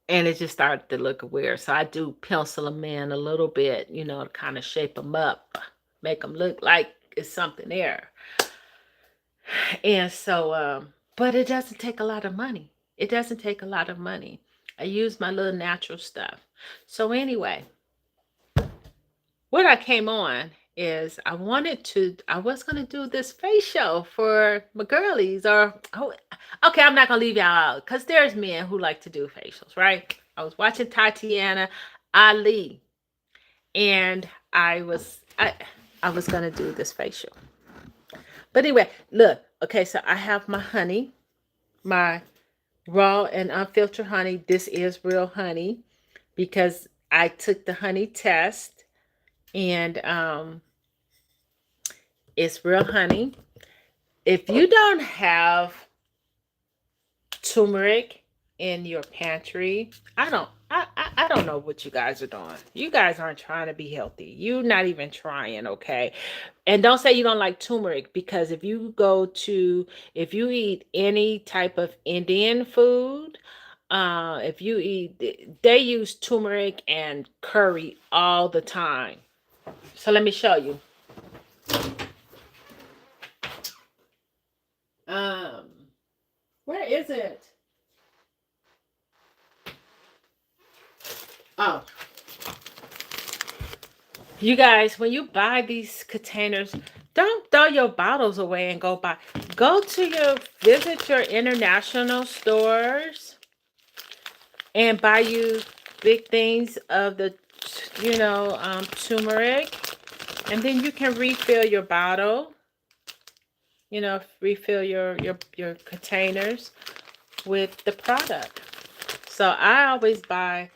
Speaker 1: and it just started to look weird. So I do pencil them in a little bit, to kind of shape them up, make them look like it's something there. And so, but it doesn't take a lot of money. It doesn't take a lot of money. I use my little natural stuff. So anyway, what I came on is I was going to do this facial for my girlies, or, oh, okay, I'm not going to leave y'all out, because there's men who like to do facials, right? I was watching Tatiana Ali, and I was going to do this facial. But anyway, look, okay, so I have my honey, my raw and unfiltered honey. This is real honey, because I took the honey test, and it's real honey. If you don't have turmeric in your pantry, I don't know what you guys are doing. You guys aren't trying to be healthy. You're not even trying, okay? And don't say you don't like turmeric, because if you eat any type of Indian food, if you eat, they use turmeric and curry all the time. So let me show you. Um, where is it? Oh, you guys, when you buy these containers, don't throw your bottles away and go buy. Visit your international stores and buy you big things of the, turmeric, and then you can refill your bottle. Refill your containers with the product. So I always buy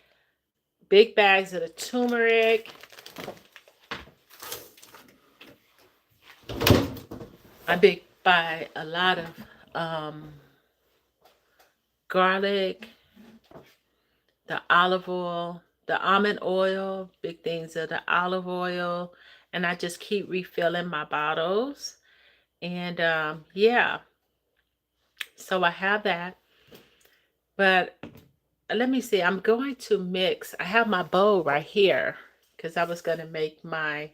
Speaker 1: big bags of the turmeric. Buy a lot of garlic, the olive oil, the almond oil, big things of the olive oil, and I just keep refilling my bottles. And yeah, so I have that. But let me see, I'm going to mix. I have my bowl right here, because I was going to make my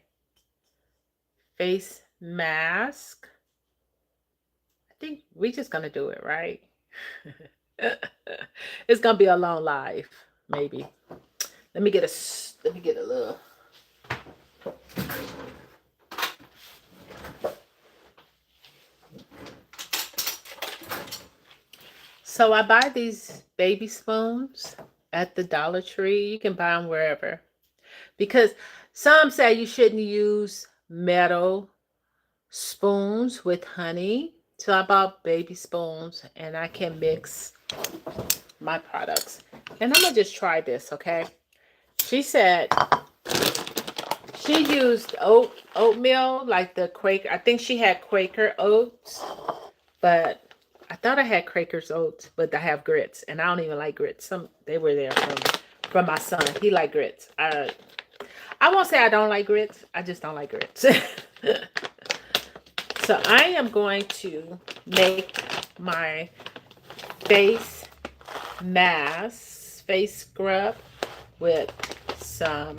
Speaker 1: face mask. I think we're just going to do it, right? It's going to be a long life, maybe. Let me get a little. So I buy these baby spoons at the Dollar Tree. You can buy them wherever. Because some say you shouldn't use metal spoons with honey. So I bought baby spoons, and I can mix my products. And I'm going to just try this, okay? She said she used oatmeal, like the Quaker. I think she had Quaker oats, but I thought I had Quaker's oats, but I have grits, and I don't even like grits. They were there from my son. He liked grits. I won't say I don't like grits. I just don't like grits. So I am going to make my face mask, face scrub with some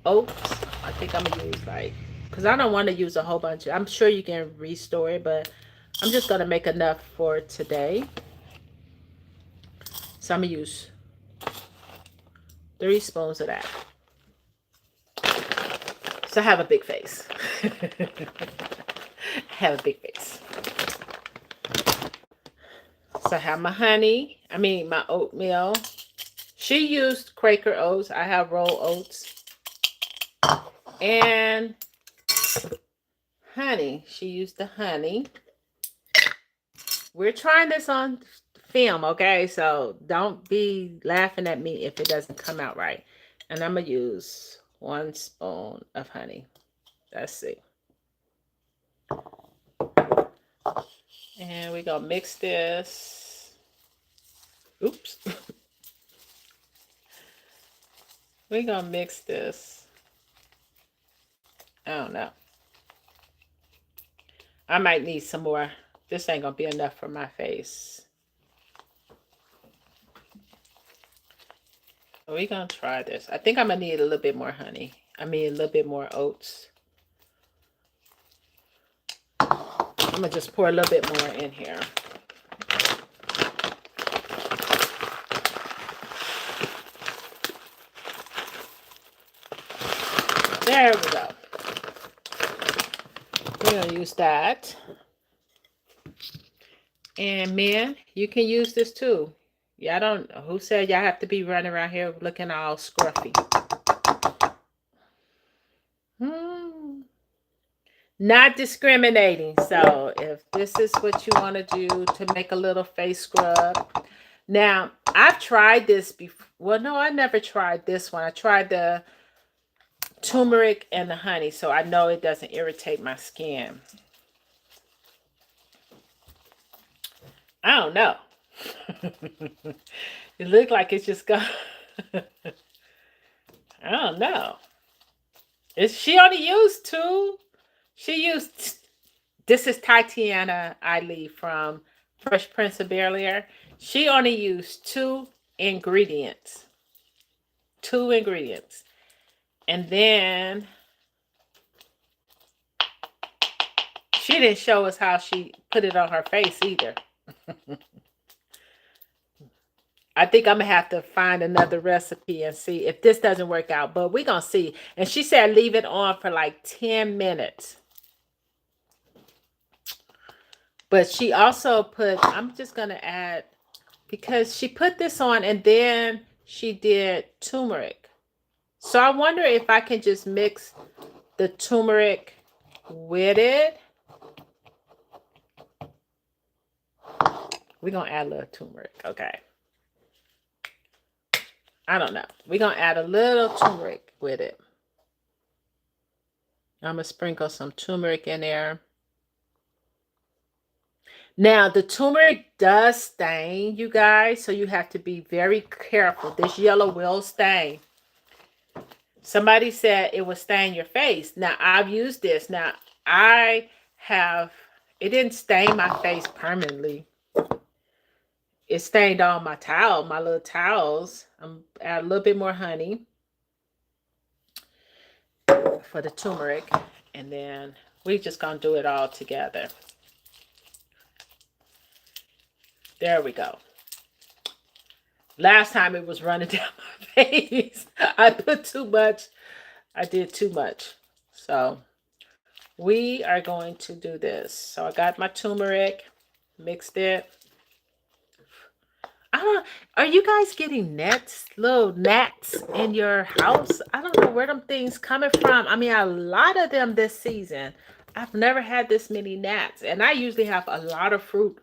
Speaker 1: oats. I think I'm gonna use like, because I don't want to use a whole bunch. I'm sure you can restore it, but I'm just gonna make enough for today. So I'm gonna use 3 spoons of that. So I have a big face. Have a big face. So I have my honey. I mean my oatmeal. She used Quaker oats. I have roll oats. And honey. She used the honey. We're trying this on film, okay? So don't be laughing at me if it doesn't come out right. And I'm going to use 1 spoon of honey. Let's see. And we're going to mix this. Oops. We're going to mix this. I don't know. I might need some more. This ain't going to be enough for my face. We're going to try this. I think I'm going to need a little bit more honey. I mean, a little bit more oats. I'm going to just pour a little bit more in here. There we go. We're going to use that. And men, you can use this too. Y'all don't, who said y'all have to be running around here looking all scruffy? Not discriminating. So if this is what you want to do to make a little face scrub. Now, I've tried this before. Well, no, I never tried this one. I tried the turmeric and the honey, so I know it doesn't irritate my skin. I don't know. It looked like it's just gone. I don't know. She only used 2. She used, this is Tatiana Eileen from Fresh Prince of Bel-Air. She only used 2 ingredients. 2 ingredients. And then she didn't show us how she put it on her face either. I think I'm going to have to find another recipe and see if this doesn't work out. But we're going to see. And she said leave it on for like 10 minutes. But she also put, I'm just going to add, because she put this on and then she did turmeric. So I wonder if I can just mix the turmeric with it. We're going to add a little turmeric. Okay. I don't know. We're going to add a little turmeric with it. I'm going to sprinkle some turmeric in there. Now, the turmeric does stain, you guys, so you have to be very careful. This yellow will stain. Somebody said it will stain your face. Now, I've used this. Now, it didn't stain my face permanently. It stained all my little towels. I'm add a little bit more honey for the turmeric, and then we're just going to do it all together. There we go. Last time it was running down my face. I put too much. I did too much. So we are going to do this. So I got my turmeric, mixed it. Are you guys getting little gnats in your house? I don't know where them things coming from. I mean, a lot of them this season. I've never had this many gnats. And I usually have a lot of fruit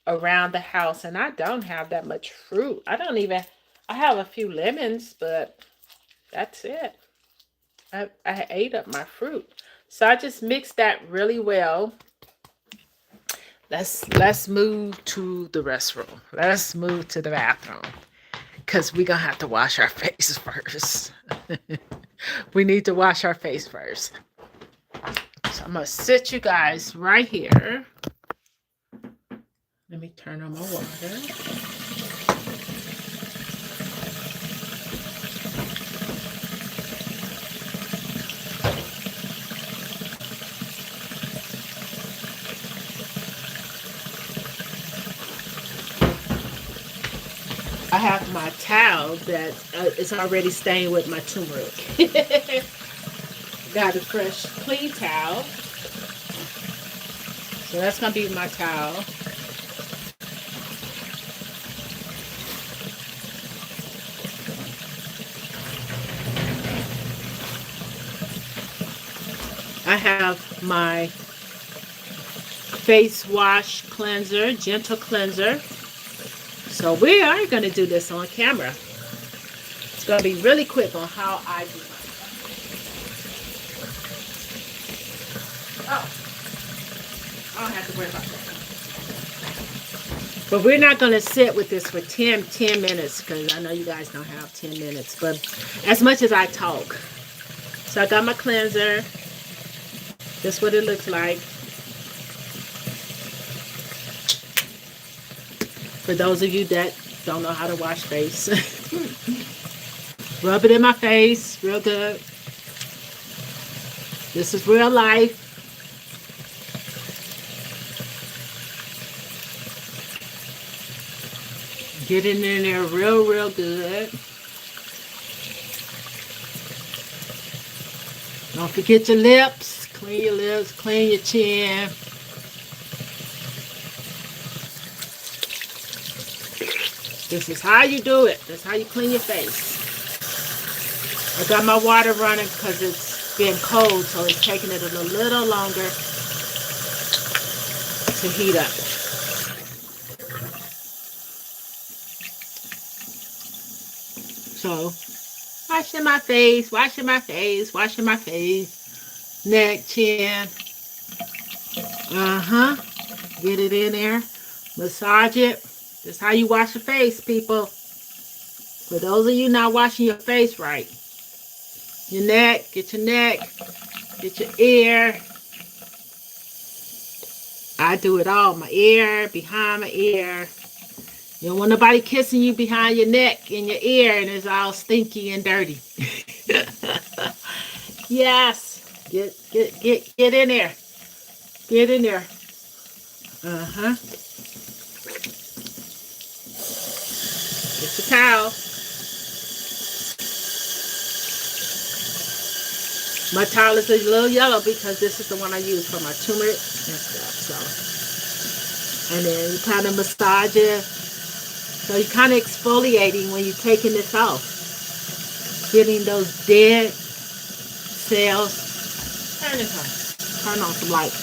Speaker 1: around the house, and I don't have that much fruit. I don't even I have a few lemons, but that's it. I ate up my fruit. So I just mixed that really well. Let's move to the restroom. Let's move to the bathroom. Because we're going to have to wash our face first. We need to wash our face first. So I'm going to sit you guys right here. Let me turn on my water. I have my towel that is already stained with my turmeric. Got a fresh, clean towel. So that's going to be my towel. I have my face wash cleanser, gentle cleanser. So we are going to do this on camera. It's going to be really quick on how I do my Oh, I don't have to worry about that. But we're not going to sit with this for 10 minutes because I know you guys don't have 10 minutes. But as much as I talk. So I got my cleanser. This is what it looks like. For those of you that don't know how to wash face. Rub it in my face real good. This is real life. Get it in there real good. Don't forget your lips. Clean your lips, clean your chin. This is how you do it. That's how you clean your face. I got my water running because it's been cold, so it's taking it a little longer to heat up. So, washing my face, washing my face, washing my face, neck, chin. Get it in there. Massage it. That's how you wash your face, people. For those of you not washing your face right. Your neck, get your ear. I do it all. My ear, behind my ear. You don't want nobody kissing you behind your neck and your ear and it's all stinky and dirty. Yes. Get in there. Get in there. Get your towel. My towel is a little yellow because this is the one I use for my turmeric and stuff. So, and then you kind of massage it. So you're kind of exfoliating when you're taking this off. Getting those dead cells. Turn this on. Turn on some light.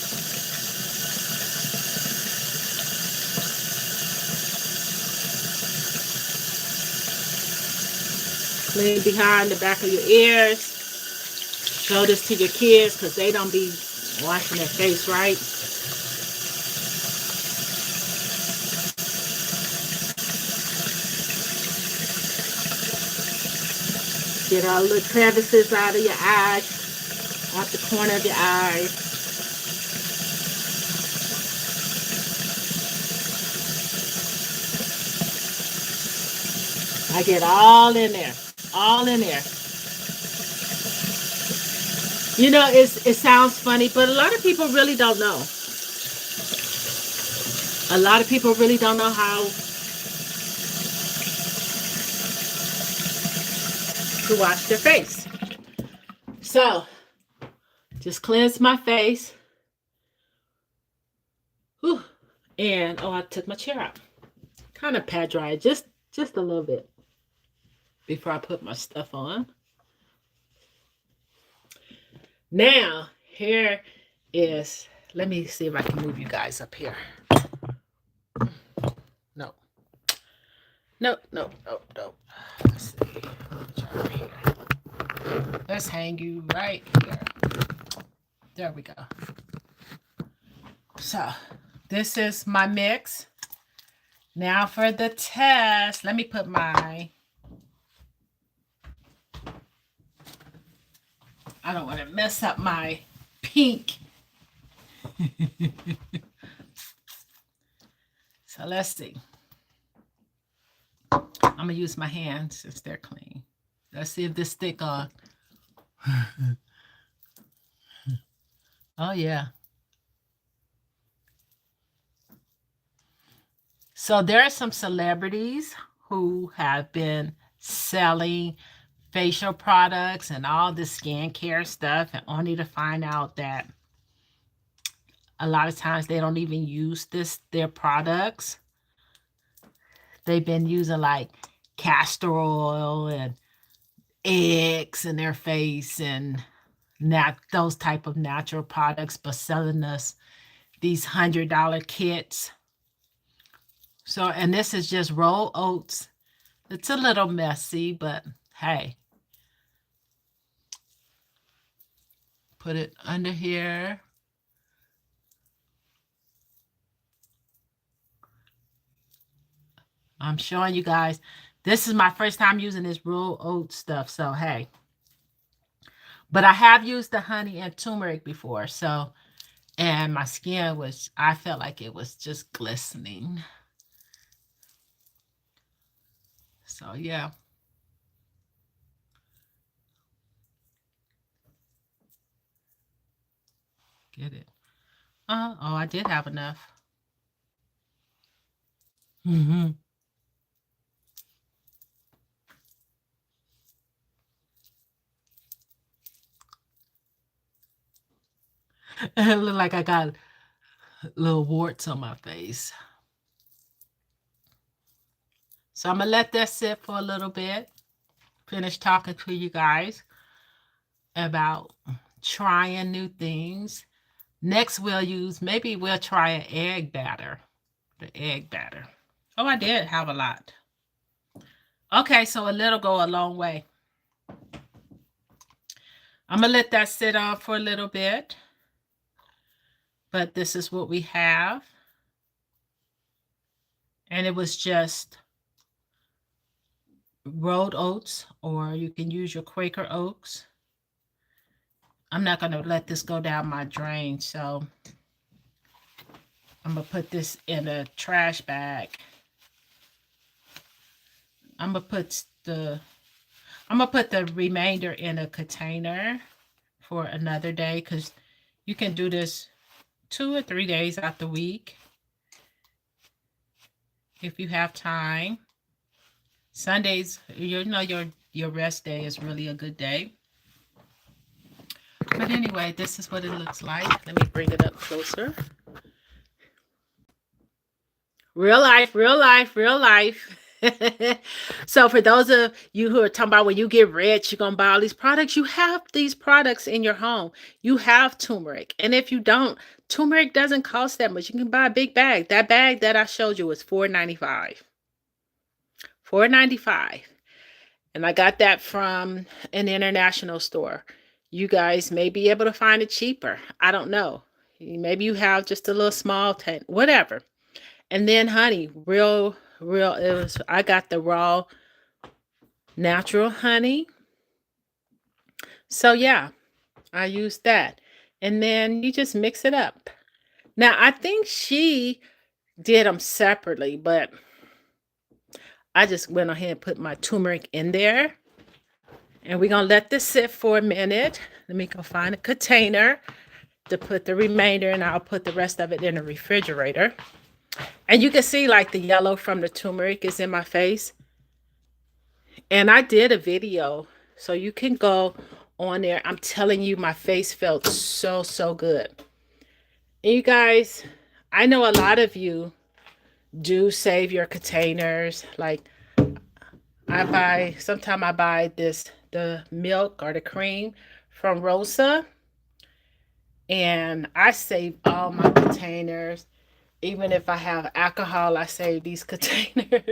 Speaker 1: Clean behind the back of your ears. Show this to your kids because they don't be washing their face right. Get all the crevices out of your eyes, out the corner of your eyes. I get all in there, all in there. You know, it sounds funny, but a lot of people really don't know. A lot of people really don't know how to wash their face. So, just cleanse my face. Whew. And, I took my chair out. Kind of pat dry, just a little bit before I put my stuff on. Now, here is, let me see if I can move you guys up here. No. Let's hang you right here. There we go. So this is my mix. Now for the test, let me put my, I don't want to mess up my pink. So let's see. I'm going to use my hands since they're clean. Let's see if this stick on. Oh, yeah. So there are some celebrities who have been selling facial products and all this skincare stuff, and only to find out that a lot of times they don't even use their products. They've been using like castor oil and eggs in their face and those type of natural products, but selling us these $100 kits. So, and this is just rolled oats. It's a little messy, but hey. Put it under here. I'm showing you guys. This is my first time using this rolled oat stuff, so hey. But I have used the honey and turmeric before, so, and my skin was, I felt like it was just glistening. So yeah. Get it. Oh, I did have enough. Mm-hmm. It looked like I got little warts on my face. So I'm going to let that sit for a little bit. Finish talking to you guys about trying new things. Next maybe we'll try an egg batter. The egg batter. Oh, I did have a lot. Okay, so a little go a long way. I'm going to let that sit on for a little bit. But this is what we have. And it was just rolled oats, or you can use your Quaker oats. I'm not going to let this go down my drain, so I'm going to put this in a trash bag. I'm going to put the remainder in a container for another day, because you can do this 2 or 3 days out the week if you have time. Sundays, your rest day is really a good day. But anyway, this is what it looks like. Let me bring it up closer. Real life, real life, real life. So for those of you who are talking about when you get rich, you're going to buy all these products, you have these products in your home. You have turmeric. And if you don't, turmeric doesn't cost that much. You can buy a big bag. That bag that I showed you was $4.95. $4.95. And I got that from an international store. You guys may be able to find it cheaper. I don't know. Maybe you have just a little small tank, whatever. And then honey, I got the raw natural honey. So yeah, I used that. And then you just mix it up. Now, I think she did them separately, but I just went ahead and put my turmeric in there. And we're going to let this sit for a minute. Let me go find a container to put the remainder, and I'll put the rest of it in the refrigerator. And you can see like the yellow from the turmeric is in my face. And I did a video, so you can go on there. I'm telling you, my face felt so, so good. And you guys, I know a lot of you do save your containers. Like sometimes I buy the milk or the cream from Rosa. And I save all my containers. Even if I have alcohol, I save these containers.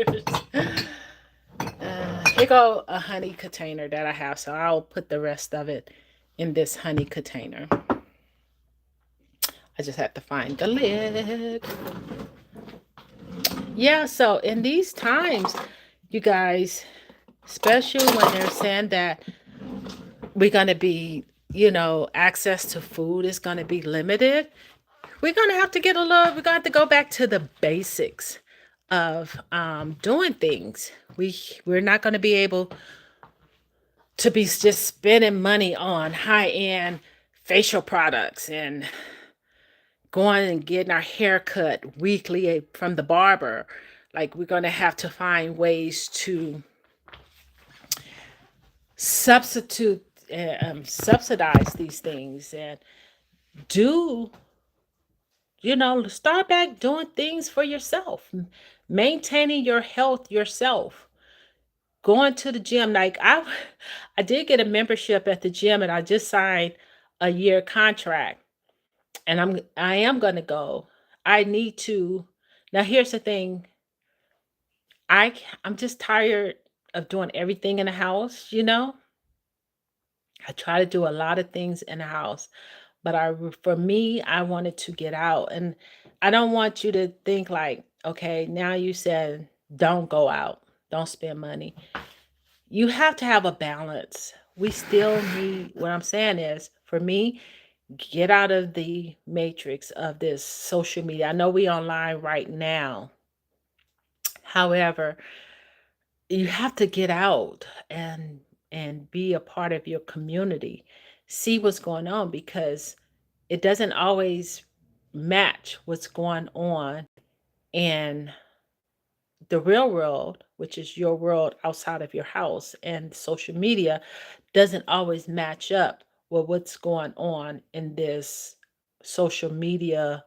Speaker 1: Here go a honey container that I have, so I'll put the rest of it in this honey container. I just have to find the lid. Yeah, so in these times, you guys, especially when they're saying that we're going to be, access to food is going to be limited, we're going to have to get a little, we're going to have to go back to the basics of doing things. We're not going to be able to be just spending money on high end facial products and going and getting our hair cut weekly from the barber. Like, we're going to have to find ways to substitute, subsidize these things and do, start back doing things for yourself, maintaining your health yourself, going to the gym. Like, I did get a membership at the gym, and I just signed a year contract, and I am going to go. I need to. Now, here's the thing. I'm just tired of doing everything in the house. I try to do a lot of things in the house, but for me, I wanted to get out, and I don't want you to think like, okay, now you said don't go out, don't spend money. You have to have a balance. We still need, what I'm saying is, for me, get out of the matrix of this social media. I know we online right now. However, you have to get out and be a part of your community. See what's going on, because it doesn't always match what's going on in the real world, which is your world outside of your house, and social media doesn't always match up with what's going on in this social media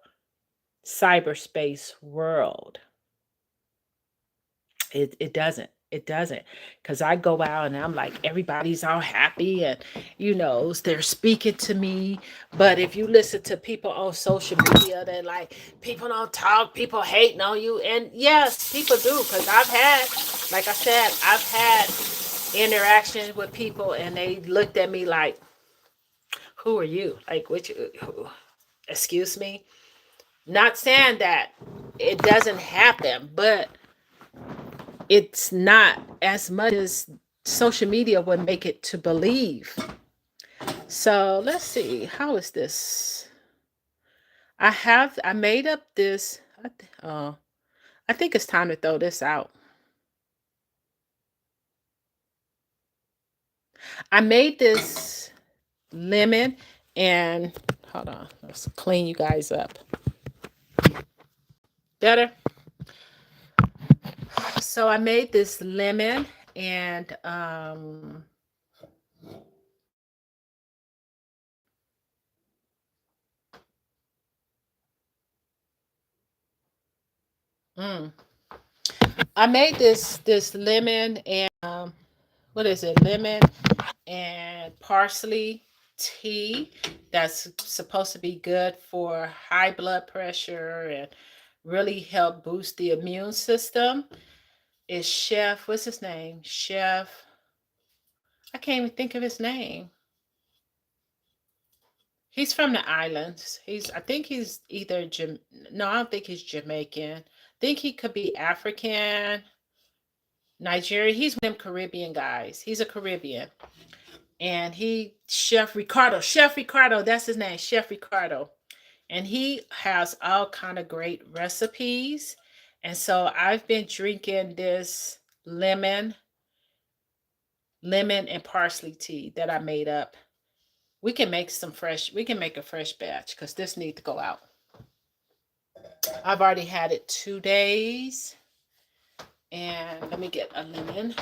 Speaker 1: cyberspace world. It doesn't. It doesn't. Because I go out and I'm like, everybody's all happy and, they're speaking to me. But if you listen to people on social media, they're like, people don't talk, people hating on you. And yes, people do. Because like I said, I've had interactions with people and they looked at me like, who are you? Like, excuse me? Not saying that it doesn't happen, but it's not as much as social media would make it to believe. So let's see. How is this? I made up this. I think it's time to throw this out. I made this lemon and hold on. Let's clean you guys up. Better. So I made this lemon and mm, I made this lemon and what is it? Lemon and parsley tea that's supposed to be good for high blood pressure and really help boost the immune system. Is Chef, what's his name? Chef, I can't even think of his name. He's from the islands. I think he's either no, I don't think he's Jamaican. I think he could be African, Nigeria. He's one of them Caribbean guys. He's a Caribbean. And Chef Ricardo, that's his name, Chef Ricardo. And he has all kind of great recipes. And so I've been drinking this lemon and parsley tea that I made up. We can make a fresh batch because this needs to go out. I've already had it 2 days. And let me get a lemon.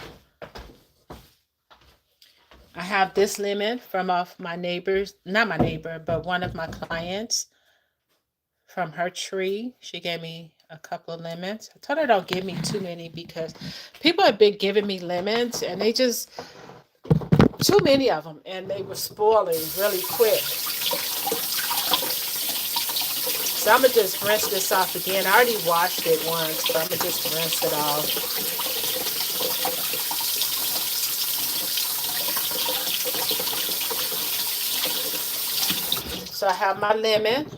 Speaker 1: I have this lemon from off my neighbor's, not my neighbor, but one of my clients from her tree. She gave me a couple of lemons. I told her don't give me too many because people have been giving me lemons and they just, too many of them, and they were spoiling really quick. So I'm going to just rinse this off again. I already washed it once, but I'm going to just rinse it off. So I have my lemon,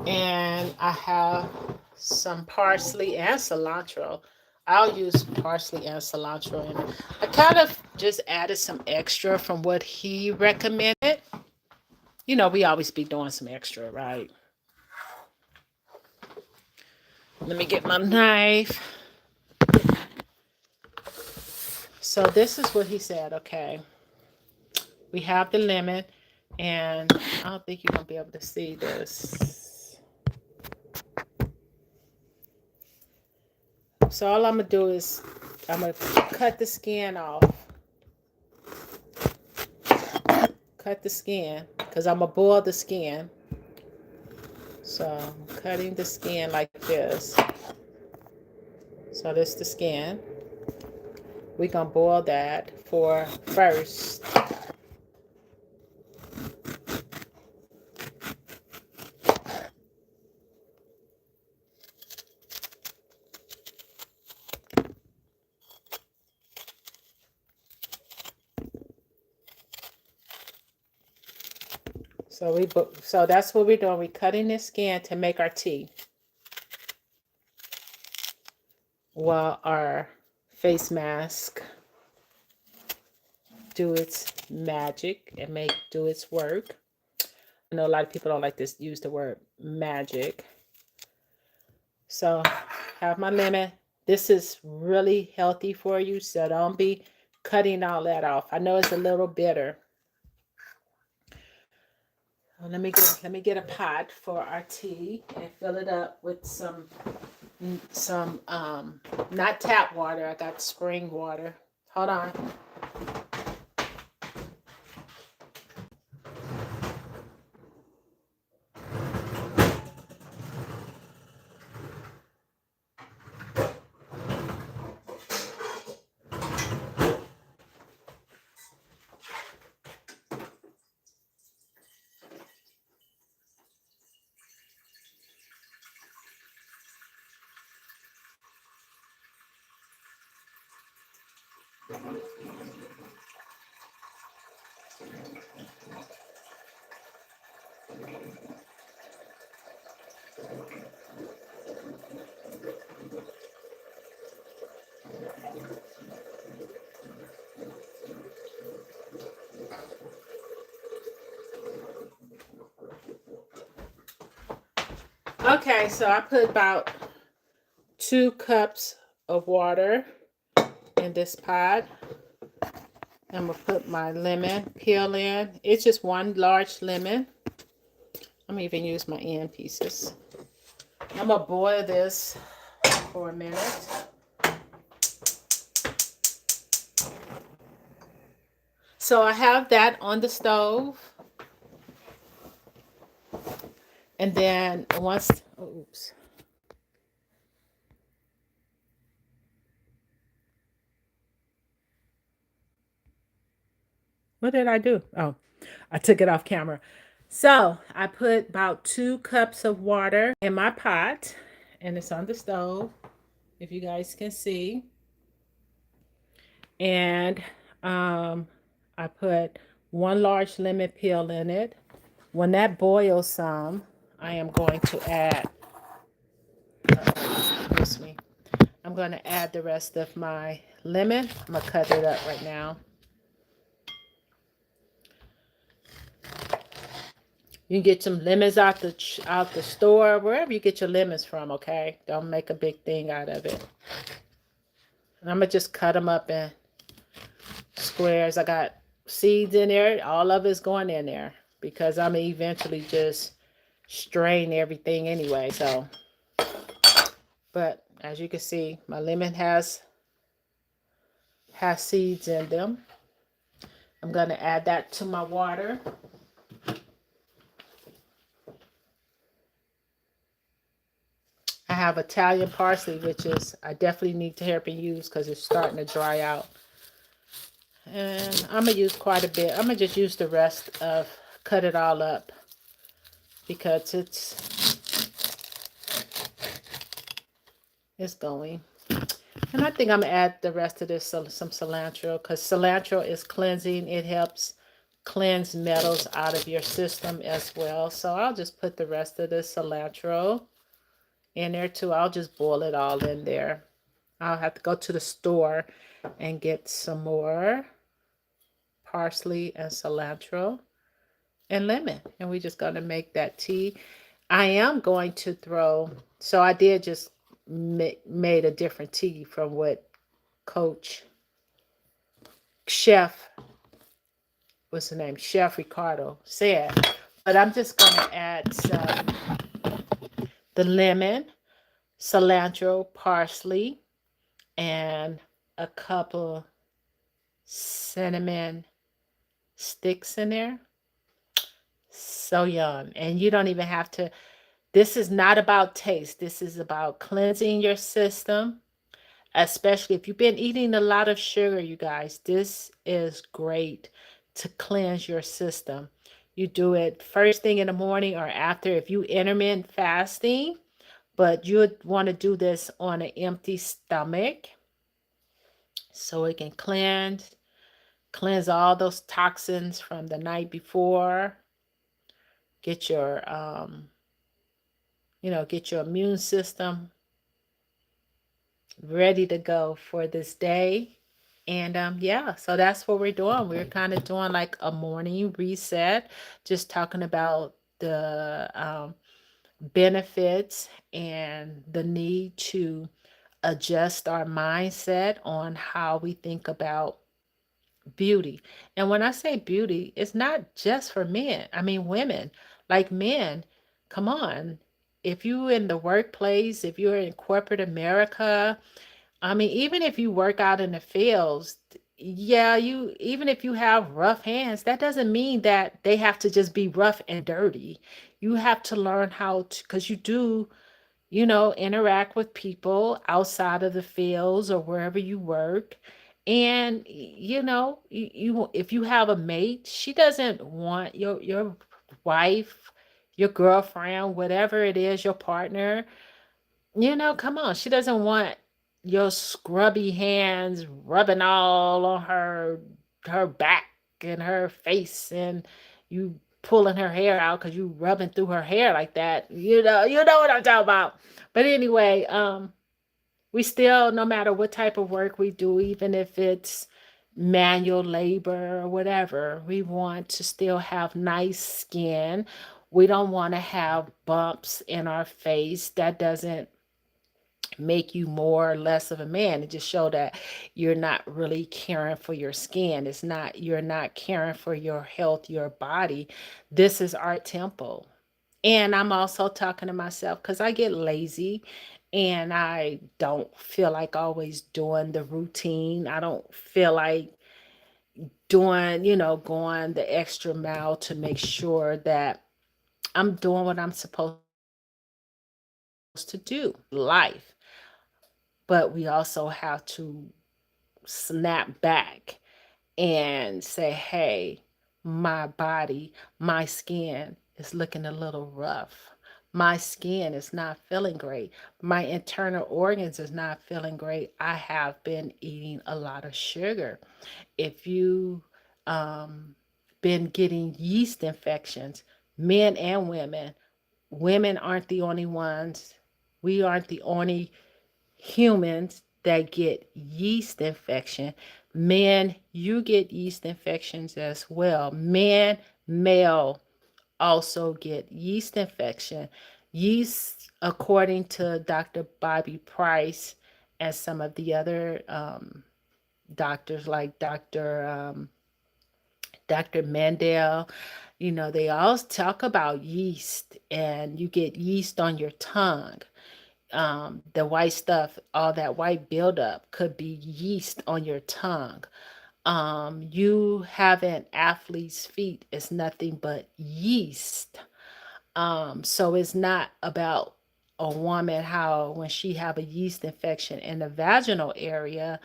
Speaker 1: and I have some parsley and cilantro. I'll use parsley and cilantro in it. I kind of just added some extra from what he recommended. You know, we always be doing some extra, right? Let me get my knife. So this is what he said, okay. We have the lemon, and I don't think you're going to be able to see this. So all I'm going to do is I'm going to cut the skin off. Cut the skin because I'm going to boil the skin. So I'm cutting the skin like this. So this is the skin. We're going to boil that for first. So that's what we're doing. We're cutting the skin to make our tea. While our face mask do its magic and do its work. I know a lot of people don't like to use the word magic. So have my lemon. This is really healthy for you, so don't be cutting all that off. I know it's a little bitter. Let me get a pot for our tea and fill it up with some not tap water. I got spring water. Hold on. Okay, so I put about 2 cups of water in this pot. I'm going to put my lemon peel in. It's just one large lemon. I'm even use my end pieces. I'm going to boil this for a minute. So I have that on the stove. And then once, oops. What did I do? Oh, I took it off camera. So I put about 2 cups of water in my pot, and it's on the stove, if you guys can see. And I put 1 large lemon peel in it. When that boils some, I am going to add, excuse me, I'm going to add the rest of my lemon. I'm going to cut it up right now. You can get some lemons out the store, wherever you get your lemons from, okay? Don't make a big thing out of it. And I'm going to just cut them up in squares. I got seeds in there. All of it's going in there because I'm going to eventually just strain everything anyway. So, but as you can see, my lemon has seeds in them. I'm going to add that to my water. I have Italian parsley, which is, I definitely need to help and use because it's starting to dry out. And I'm going to use quite a bit. I'm going to just use the rest of, cut it all up because it's going. And I think I'm going to add the rest of this, some cilantro, because cilantro is cleansing. It helps cleanse metals out of your system as well. So I'll just put the rest of the cilantro in there too. I'll just boil it all in there. I'll have to go to the store and get some more parsley and cilantro and lemon. And we're just going to make that tea. I am going to throw, so I did just made a different tea from what Coach Chef, what's the name? Chef Ricardo said. But I'm just going to add some the lemon, cilantro, parsley, and a couple cinnamon sticks in there. So yum. And you don't even have to, this is not about taste. This is about cleansing your system, especially if you've been eating a lot of sugar, you guys. This is great to cleanse your system. You do it first thing in the morning or after if you intermittent fasting, but you would want to do this on an empty stomach so it can cleanse all those toxins from the night before. Get your get your immune system ready to go for this day. And yeah, so that's what we're doing. We're kind of doing like a morning reset, just talking about the benefits and the need to adjust our mindset on how we think about beauty. And when I say beauty, it's not just for men. I mean, women, like men, come on. If you in the workplace, if you're in corporate America, I mean, even if you work out in the fields, yeah, even if you have rough hands, that doesn't mean that they have to just be rough and dirty. You have to learn how to, because you do, interact with people outside of the fields or wherever you work. And if you have a mate, she doesn't want your wife, your girlfriend, whatever it is, your partner, come on. She doesn't want your scrubby hands rubbing all on her back and her face and you pulling her hair out because you rubbing through her hair like that. You know what I'm talking about. But anyway, we still, no matter what type of work we do, even if it's manual labor or whatever, we want to still have nice skin. We don't want to have bumps in our face. That doesn't make you more or less of a man. It just show that you're not really caring for your skin. You're not caring for your health, your body. This is our temple. And I'm also talking to myself because I get lazy and I don't feel like always doing the routine. I don't feel like doing, going the extra mile to make sure that I'm doing what I'm supposed to do. Life. But we also have to snap back and say, hey, my body, my skin is looking a little rough. My skin is not feeling great. My internal organs is not feeling great. I have been eating a lot of sugar. If you been getting yeast infections, men and women aren't the only ones. We aren't the only humans that get yeast infection. Men, you get yeast infections as well. Men, male also get yeast infection. Yeast, according to Dr. Bobby Price and some of the other doctors like Dr. Mandel, they all talk about yeast and you get yeast on your tongue. The white stuff, all that white buildup could be yeast on your tongue. You having athlete's feet is nothing but yeast. So it's not about a woman how when she have a yeast infection in the vaginal area,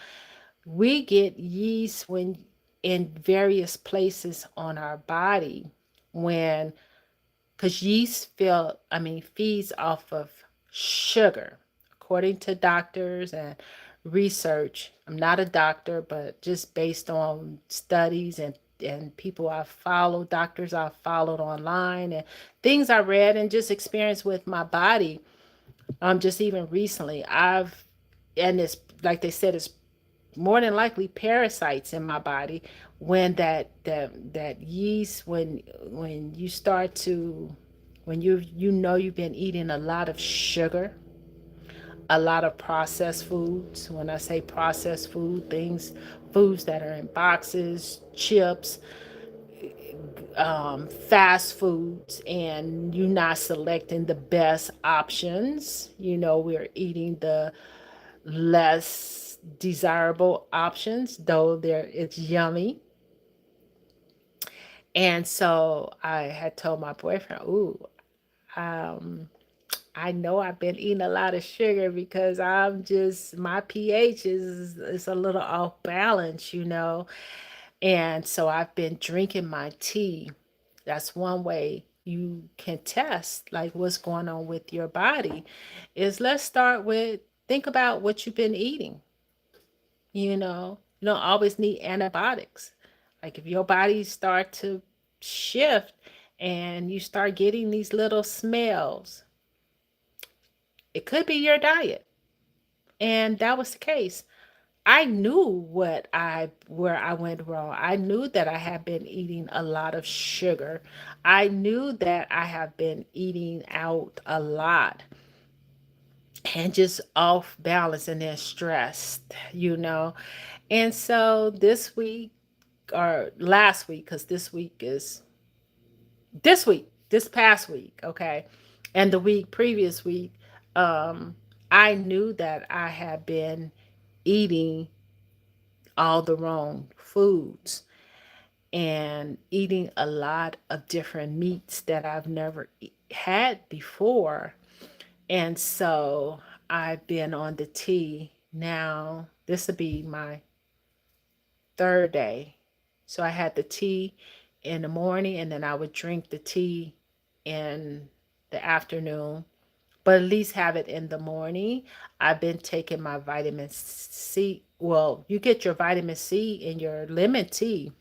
Speaker 1: we get yeast when in various places on our body when because feeds off of sugar. According to doctors and research, I'm not a doctor, but just based on studies and and people I've followed, doctors I've followed online, and things I read and just experienced with my body. Just even recently, and it's like they said, it's more than likely parasites in my body. When that yeast, when you start to, when you know you've been eating a lot of sugar, a lot of processed foods. When I say processed food, foods that are in boxes, chips, fast foods, and you're not selecting the best options. We're eating the less desirable options, though it's yummy. And so I had told my boyfriend, "Ooh, um, I know I've been eating a lot of sugar because my pH is a little off balance. And so I've been drinking my tea. That's one way you can test like what's going on with your body. Is let's start with think about what you've been eating. You don't always need antibiotics. Like if your body start to shift and you start getting these little smells, it could be your diet. And that was the case. I knew where I went wrong. I knew that I had been eating a lot of sugar. I knew that I have been eating out a lot and just off balance and then stressed. And so this week or last week, because this past week, okay, and the previous week, um, I knew that I had been eating all the wrong foods and eating a lot of different meats that I've never had before. And so I've been on the tea now. This will be my third day. So I had the tea in the morning and then I would drink the tea in the afternoon, but at least have it in the morning. I've been taking my vitamin C. Well, you get your vitamin C in your lemon tea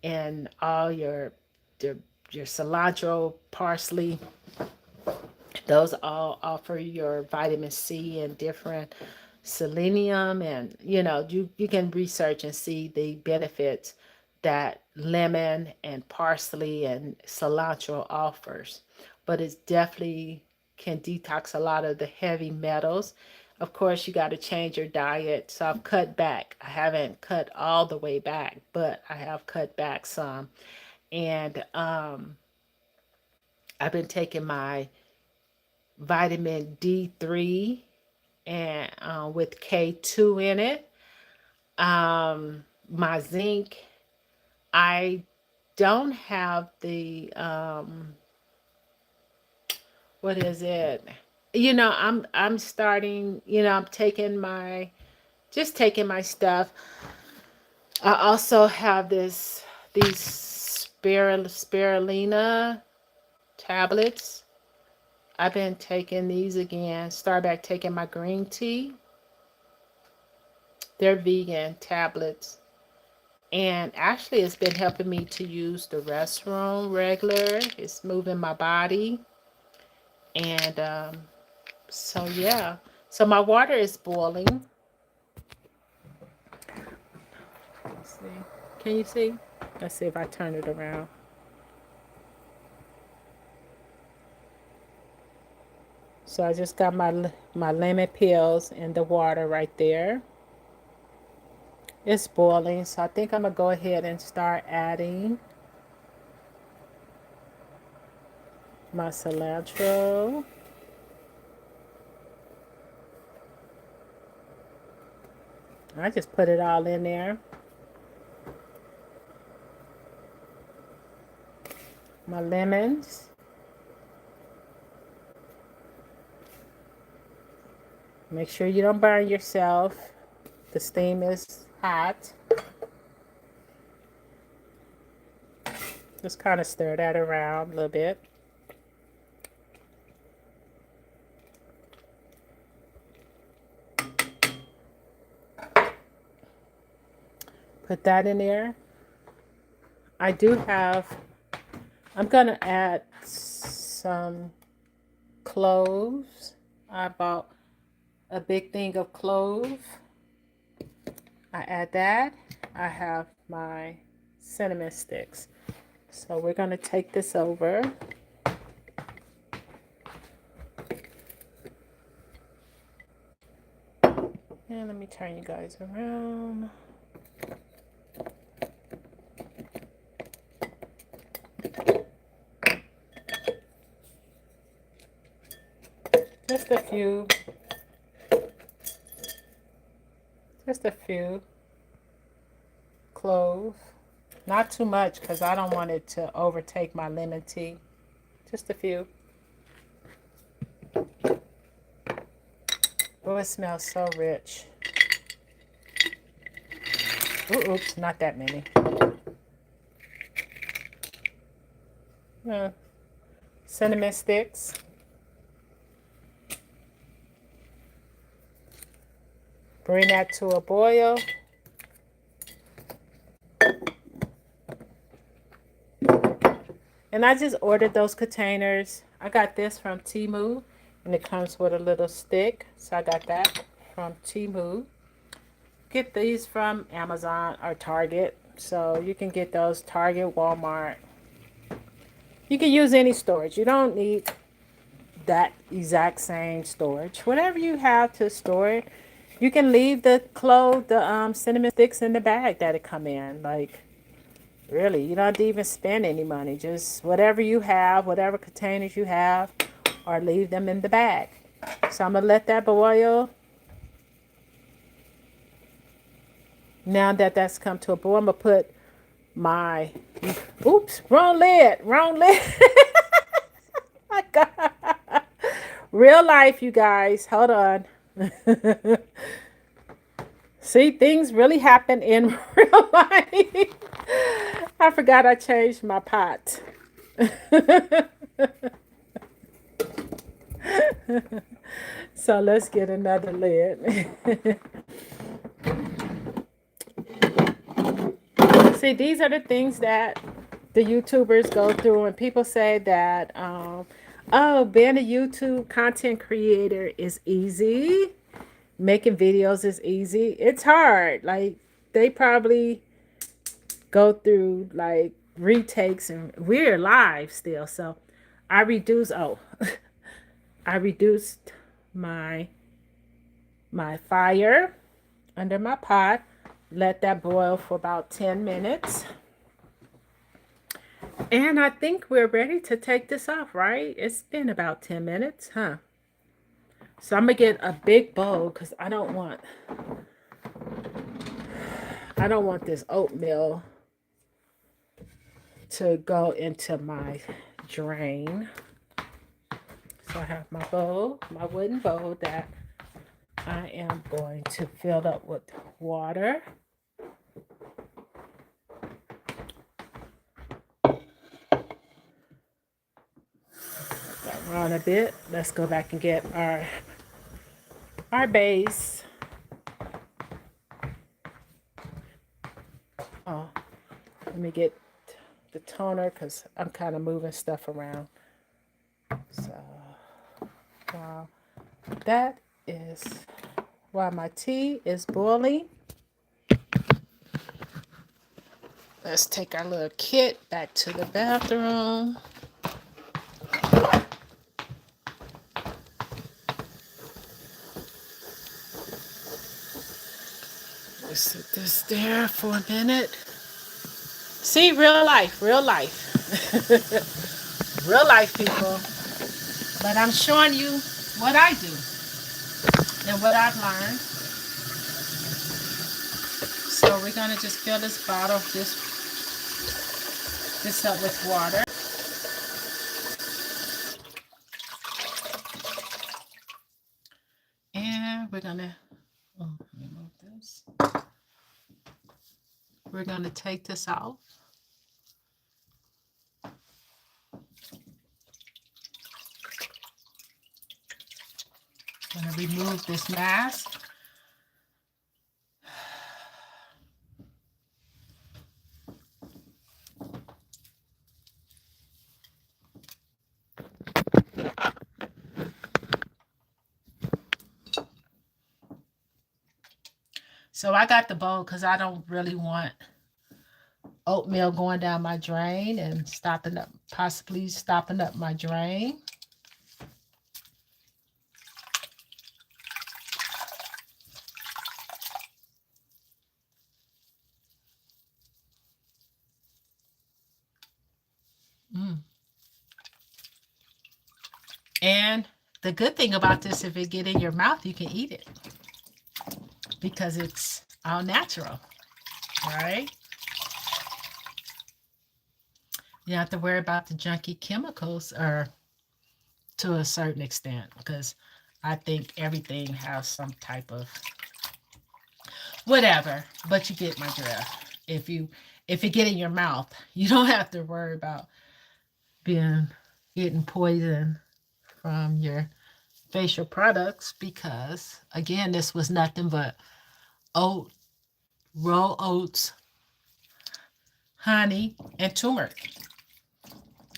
Speaker 1: and all your cilantro, parsley. Those all offer your vitamin C and different selenium, and you can research and see the benefits that lemon and parsley and cilantro offers. But it's definitely can detox a lot of the heavy metals. Of course, you got to change your diet. So I've cut back. I haven't cut all the way back, but I have cut back some. And I've been taking my vitamin D3 and with K2 in it. My zinc. I don't have the what is it? I'm starting. I'm taking my just taking my stuff. I also have these spirulina tablets. I've been taking these again. Start back taking my green tea. They're vegan tablets. And actually, it's been helping me to use the restroom regular. It's moving my body. And so, yeah. So, my water is boiling. Let's see. Can you see? Let's see if I turn it around. So, I just got my lemon pills in the water right there. It's boiling. So, I think I'm going to go ahead and start adding my cilantro. I just put it all in there. My lemons. Make sure you don't burn yourself. The steam is hot. Just kind of stir that around a little bit. Put that in there. I do have, I'm going to add some cloves. I bought a big thing of clove. I add that. I have my cinnamon sticks. So we're going to take this over. And let me turn you guys around. Just a few. Just a few cloves. Not too much because I don't want it to overtake my lemon tea. Just a few. Oh, it smells so rich. Ooh, oops, not that many. Cinnamon sticks. Bring that to a boil. And I just ordered those containers. I got this from Temu, and it comes with a little stick. So I got that from Temu. Get these from Amazon or Target. So you can get those Target, Walmart. You can use any storage. You don't need that exact same storage. Whatever you have to store it. You can leave the cinnamon sticks in the bag that it come in. Like, really, you don't have to even spend any money. Just whatever you have, whatever containers you have, or leave them in the bag. So I'm going to let that boil. Now that that's come to a boil, I'm going to put my... Oops, wrong lid. Wrong lid. My God. Real life, you guys. Hold on. See, things really happen in real life. I forgot I changed my pot. So let's get another lid. See, these are the things that the YouTubers go through, and people say that, oh, being a YouTube content creator is easy. Making videos is easy. It's hard. Like, they probably go through like retakes, and we're live still. So I reduced, I reduced my fire under my pot. Let that boil for about 10 minutes. And I think we're ready to take this off, right? It's been about 10 minutes, huh? So I'm going to get a big bowl because I don't want this oatmeal to go into my drain. So I have my bowl, my wooden bowl that I am going to fill up with water. Got run a bit. Let's go back and get our base. Oh, let me get the toner because I'm kind of moving stuff around. So that is while my tea is boiling. Let's take our little kit back to the bathroom. Let's sit this there for a minute. See, real life, real life. Real life, people. But I'm showing you what I do and what I've learned. So we're going to just fill this bottle, this up with water. And we're going to remove this. We're going to take this out. I'm going to remove this mask. So I got the bowl because I don't really want oatmeal going down my drain and stopping up, possibly stopping up my drain. Mm. And the good thing about this, if it get in your mouth, you can eat it because it's all natural, right? You don't have to worry about the junky chemicals, or to a certain extent, because I think everything has some type of whatever, but you get my drift. If it get in your mouth, you don't have to worry about being getting poison from your facial products, because again, this was nothing but oat, raw oats, honey, and turmeric.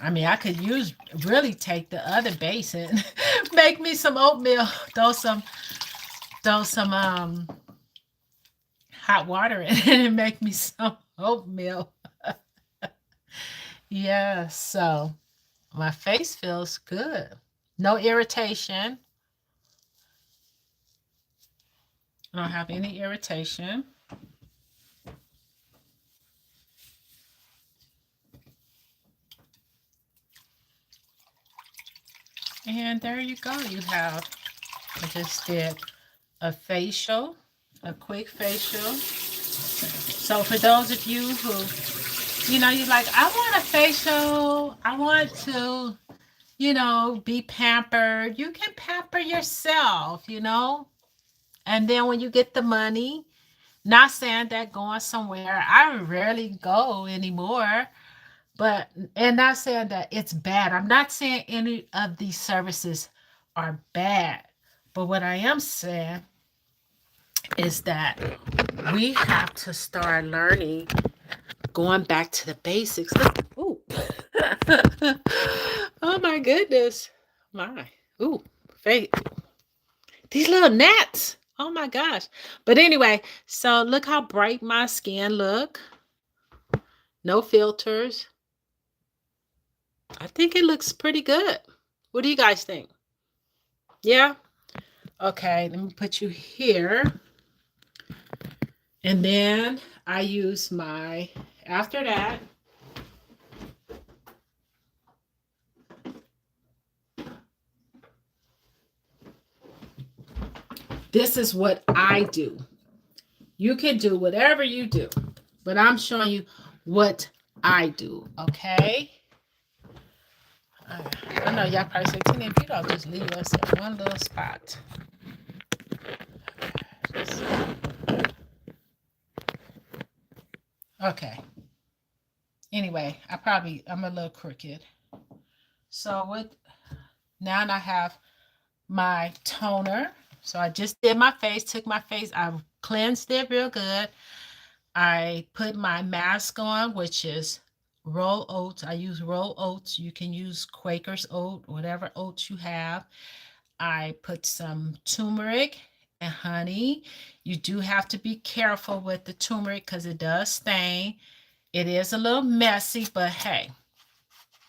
Speaker 1: I mean, I could use really take the other base and make me some oatmeal, throw some hot water in it and make me some oatmeal. Yeah, so my face feels good. No irritation. I don't have any irritation. And there you go. You have, I just did a facial, a quick facial. So for those of you who, you're like, I want a facial, I want to, be pampered. You can pamper yourself. And then when you get the money, not saying that going somewhere, I rarely go anymore, but, and not saying that it's bad. I'm not saying any of these services are bad. But what I am saying is that we have to start learning, going back to the basics. Ooh. Oh my goodness. My. Ooh, faith. These little gnats. Oh my gosh. But anyway, so look how bright my skin look. No filters. I think it looks pretty good. What do you guys think? Yeah? Okay, let me put you here. And then I use after that, this is what I do. You can do whatever you do, but I'm showing you what I do, okay? I know y'all probably say, Tina, if you don't just leave us in one little spot. Okay. Anyway, I'm a little crooked. So now I have my toner. So I just did my face, took my face, I cleansed it real good. I put my mask on, which is roll oats. I use roll oats. You can use Quaker's oat, whatever oats you have. I put some turmeric and honey. You do have to be careful with the turmeric because it does stain. It is a little messy, but hey,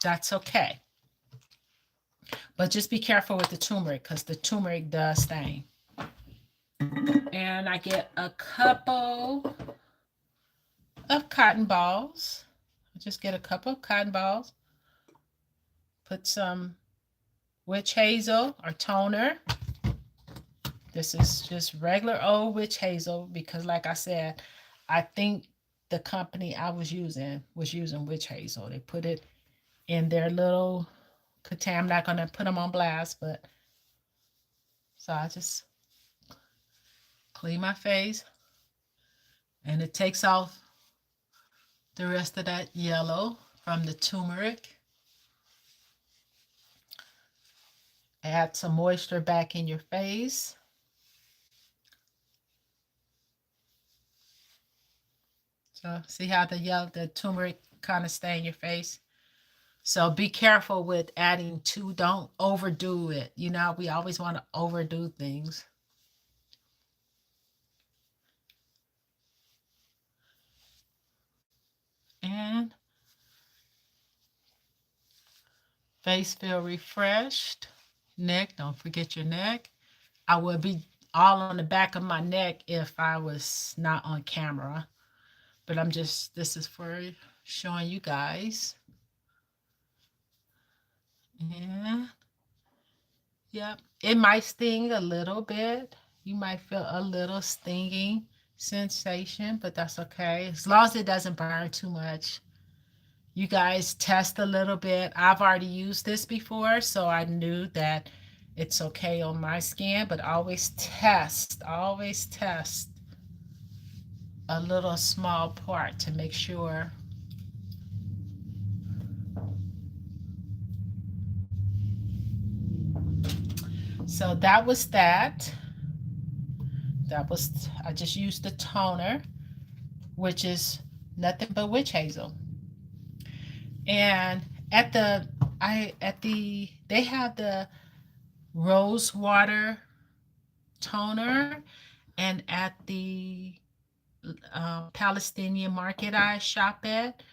Speaker 1: that's okay. But just be careful with the turmeric because the turmeric does stain. And I get a couple of cotton balls. I just get a couple of cotton balls. Put some witch hazel or toner. This is just regular old witch hazel because, like I said, I think the company I was using witch hazel. They put it in their little container. I'm not going to put them on blast, but so I just clean my face and it takes off the rest of that yellow from the turmeric. Add some moisture back in your face. So see how the turmeric kind of stain your face. So be careful with adding too. Don't overdo it. We always want to overdo things. Face feel refreshed. Neck, don't forget your neck. I would be all on the back of my neck if I was not on camera. But this is for showing you guys. Yeah, yep. It might sting a little bit. You might feel a little stinging sensation, but that's okay. As long as it doesn't burn too much. You guys test a little bit. I've already used this before, so I knew that it's okay on my skin, but always test a little small part to make sure. So that was that. I just used the toner, which is nothing but witch hazel. And they have the rose water toner, and at the Palestinian market I shop at,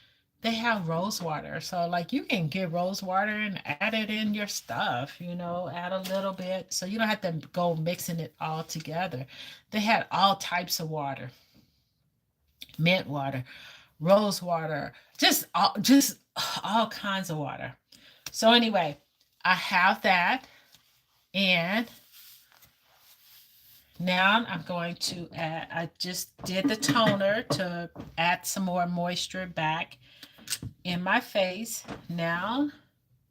Speaker 1: they have rose water. So like you can get rose water and add it in your stuff, add a little bit. So you don't have to go mixing it all together. They had all types of water, mint water, rose water, just all kinds of water. So anyway, I have that, and now I'm going to add, I just did the toner to add some more moisture back in my face. Now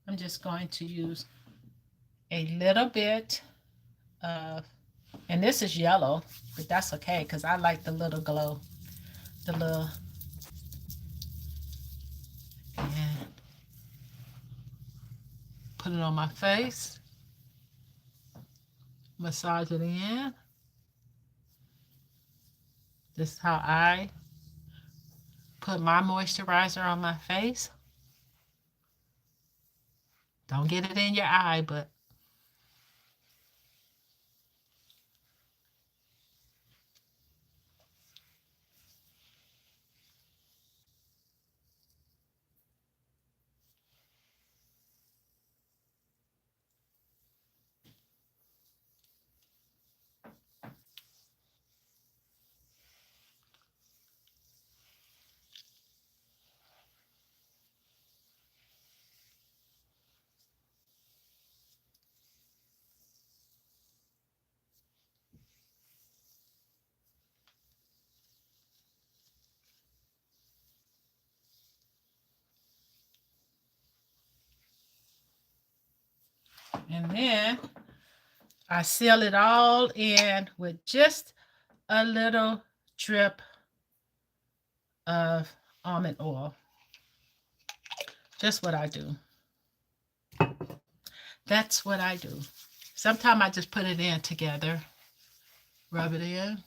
Speaker 1: I'm just going to use a little bit of, and this is yellow, but that's okay because I like the little glow, the little, and put it on my face, massage it in. This is how I put my moisturizer on my face. Don't get it in your eye, but and then I seal it all in with just a little drip of almond oil. Just what I do. That's what I do. Sometimes I just put it in together, rub it in.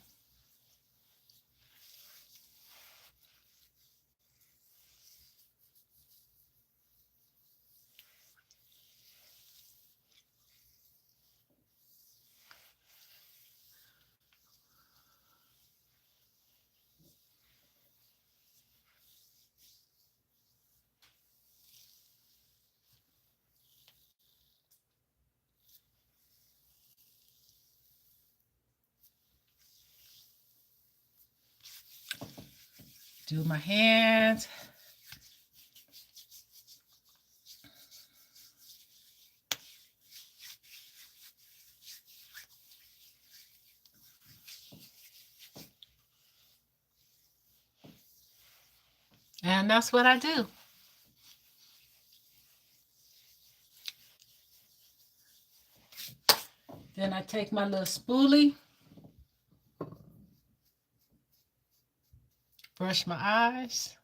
Speaker 1: Do my hands. And that's what I do. Then I take my little spoolie, brush my eyes.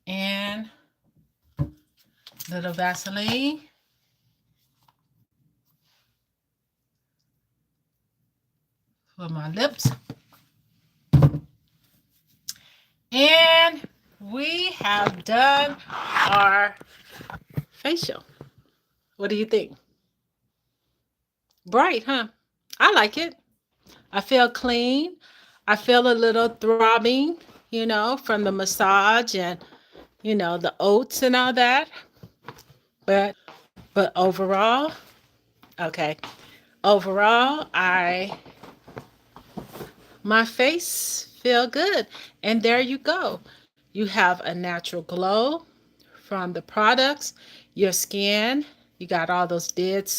Speaker 1: And little Vaseline. For my lips. And we have done our facial. What do you think? Bright, huh? I like it. I feel clean. I feel a little throbbing, from the massage and, the oats and all that. But overall, okay. Overall, I my face feel good. And there you go. You have a natural glow from the products, your skin, you got all those dead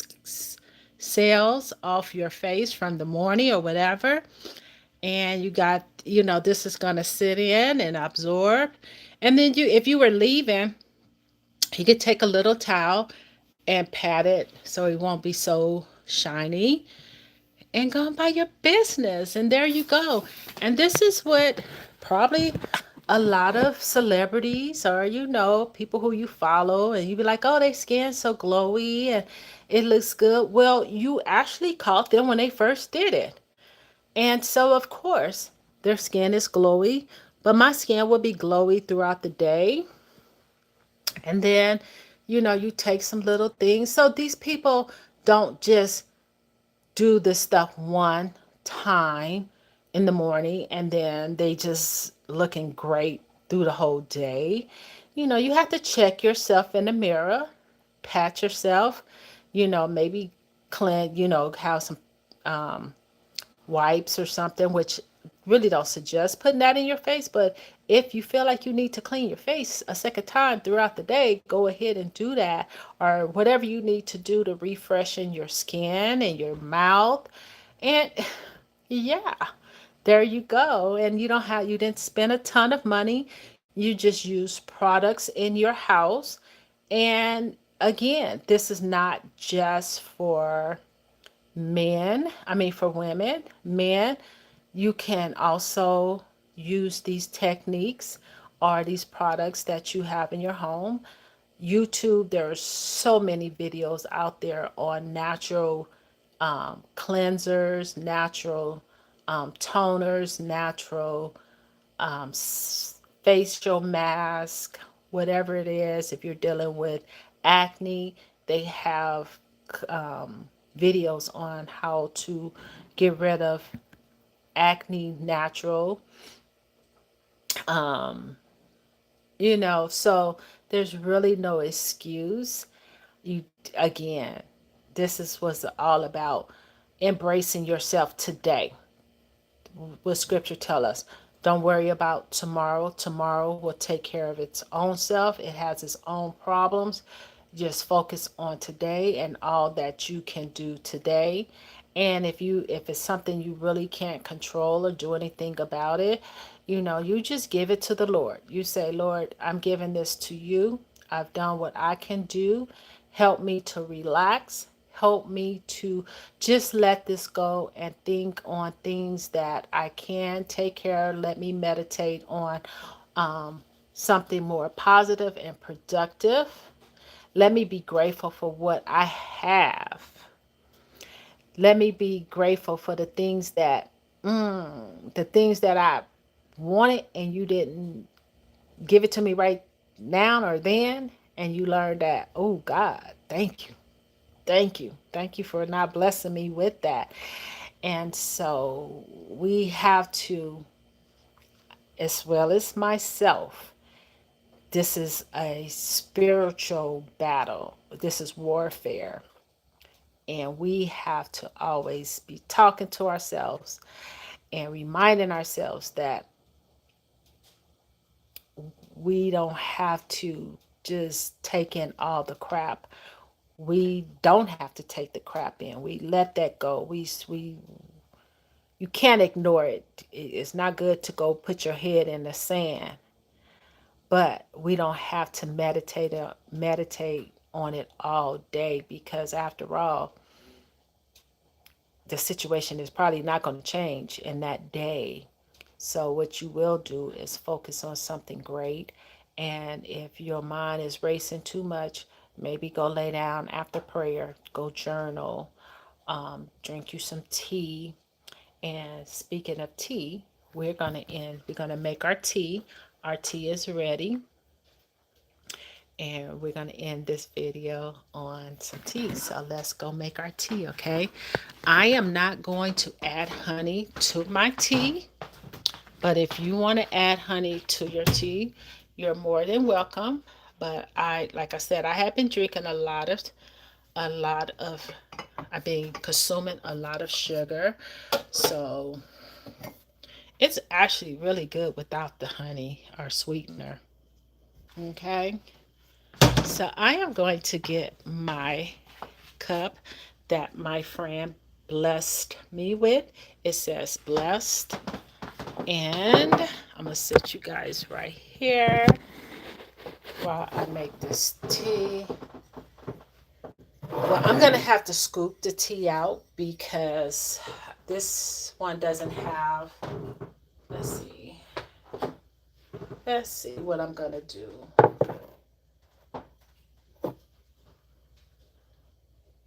Speaker 1: cells off your face from the morning or whatever. And you got, this is going to sit in and absorb. And then if you were leaving, you could take a little towel and pat it so it won't be so shiny and go about your business. And there you go. And this is what probably a lot of celebrities or, people who you follow, and you be like, oh, their skin's so glowy and it looks good. Well, you actually caught them when they first did it. And so, of course, their skin is glowy, but my skin will be glowy throughout the day. And then, you take some little things. So these people don't just do this stuff one time in the morning and then they just looking great through the whole day. You have to check yourself in the mirror, pat yourself, maybe clean, have some um, wipes or something, which really don't suggest putting that in your face. But if you feel like you need to clean your face a second time throughout the day, go ahead and do that. Or whatever you need to do to refreshen your skin and your mouth. And yeah, there you go. And you didn't spend a ton of money. You just use products in your house. And again, this is not just for men, I mean, for women, men, you can also use these techniques or these products that you have in your home. YouTube, there are so many videos out there on natural cleansers, natural toners, natural facial mask, whatever it is. If you're dealing with acne, they have videos on how to get rid of acne natural. So there's really no excuse. You again, this is what's all about, embracing yourself today. What scripture tell us? Don't worry about tomorrow. Tomorrow will take care of its own self. It has its own problems. Just focus on today and all that you can do today. And if it's something you really can't control or do anything about it, you just give it to the Lord. You say, Lord, I'm giving this to you. I've done what I can do. Help me to relax. Help me to just let this go and think on things that I can take care of. Let me meditate on something more positive and productive. Let me be grateful for what I have. Let me be grateful for the things that I wanted and you didn't give it to me right now or then. And you learned that, oh God, thank you. Thank you. Thank you for not blessing me with that. And so we have to, as well as myself, this is a spiritual battle. This is warfare. And we have to always be talking to ourselves and reminding ourselves that we don't have to just take in all the crap. We don't have to take the crap in. We let that go. We you can't ignore it. It's not good to go put your head in the sand, but we don't have to meditate on it all day, because after all, the situation is probably not going to change in that day. So what you will do is focus on something great. And if your mind is racing too much, maybe go lay down after prayer, go journal, drink you some tea. And speaking of tea, we're going to make our tea. Our tea is ready. and we're going to end this video on some tea. So let's go make our tea, okay? I am not going to add honey to my tea, but if you want to add honey to your tea, you're more than welcome. But like I said, I have been drinking a lot of, I've been consuming a lot of sugar. So it's actually really good without the honey or sweetener. Okay. So I am going to get my cup that my friend blessed me with. It says blessed. And I'm going to sit you guys right here while I make this tea. Well, I'm going to have to scoop the tea out because this one doesn't have, let's see. Let's see what I'm going to do.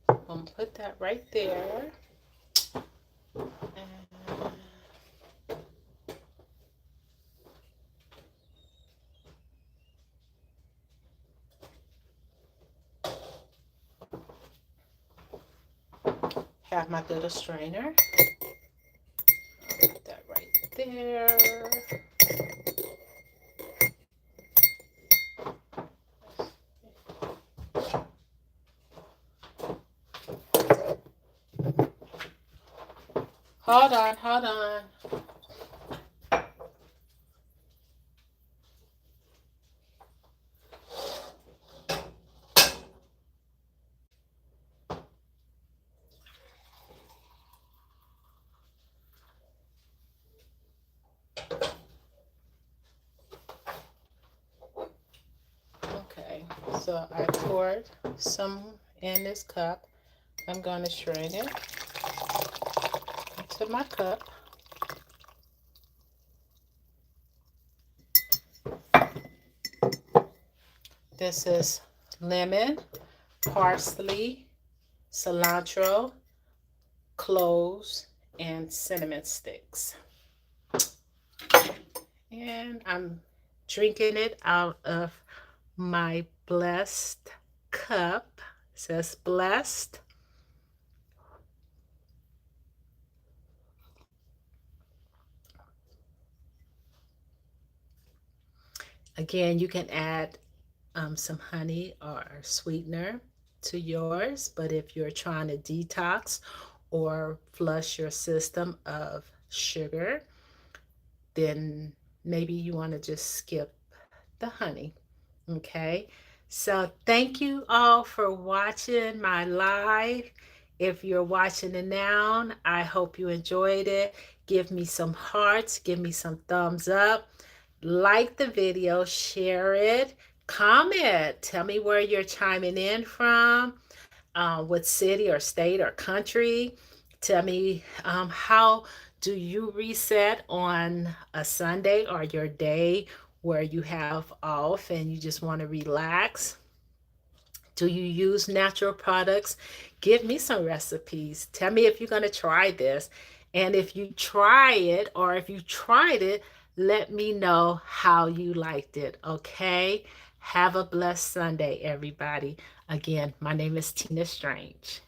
Speaker 1: I'm going to put that right there. And have my little strainer. Put that right there. Hold on, hold on. Okay, so I poured some in this cup. I'm going to strain it into my cup. This is lemon, parsley, cilantro, cloves, and cinnamon sticks. And I'm drinking it out of my blessed cup. It says blessed. Again, you can add some honey or sweetener to yours, but if you're trying to detox or flush your system of sugar, then maybe you want to just skip the honey. Okay, so thank you all for watching my live. If you're watching it now, I hope you enjoyed it. Give me some hearts, give me some thumbs up, like the video, share it, comment, tell me where you're chiming in from, what city or state or country. Tell me how do you reset on a Sunday or your day where you have off and you just want to relax? Do you use natural products? Give me some recipes. Tell me if you're going to try this. And if you try it or if you tried it, let me know how you liked it. Okay? Have a blessed Sunday, everybody. Again, my name is Tina Strange.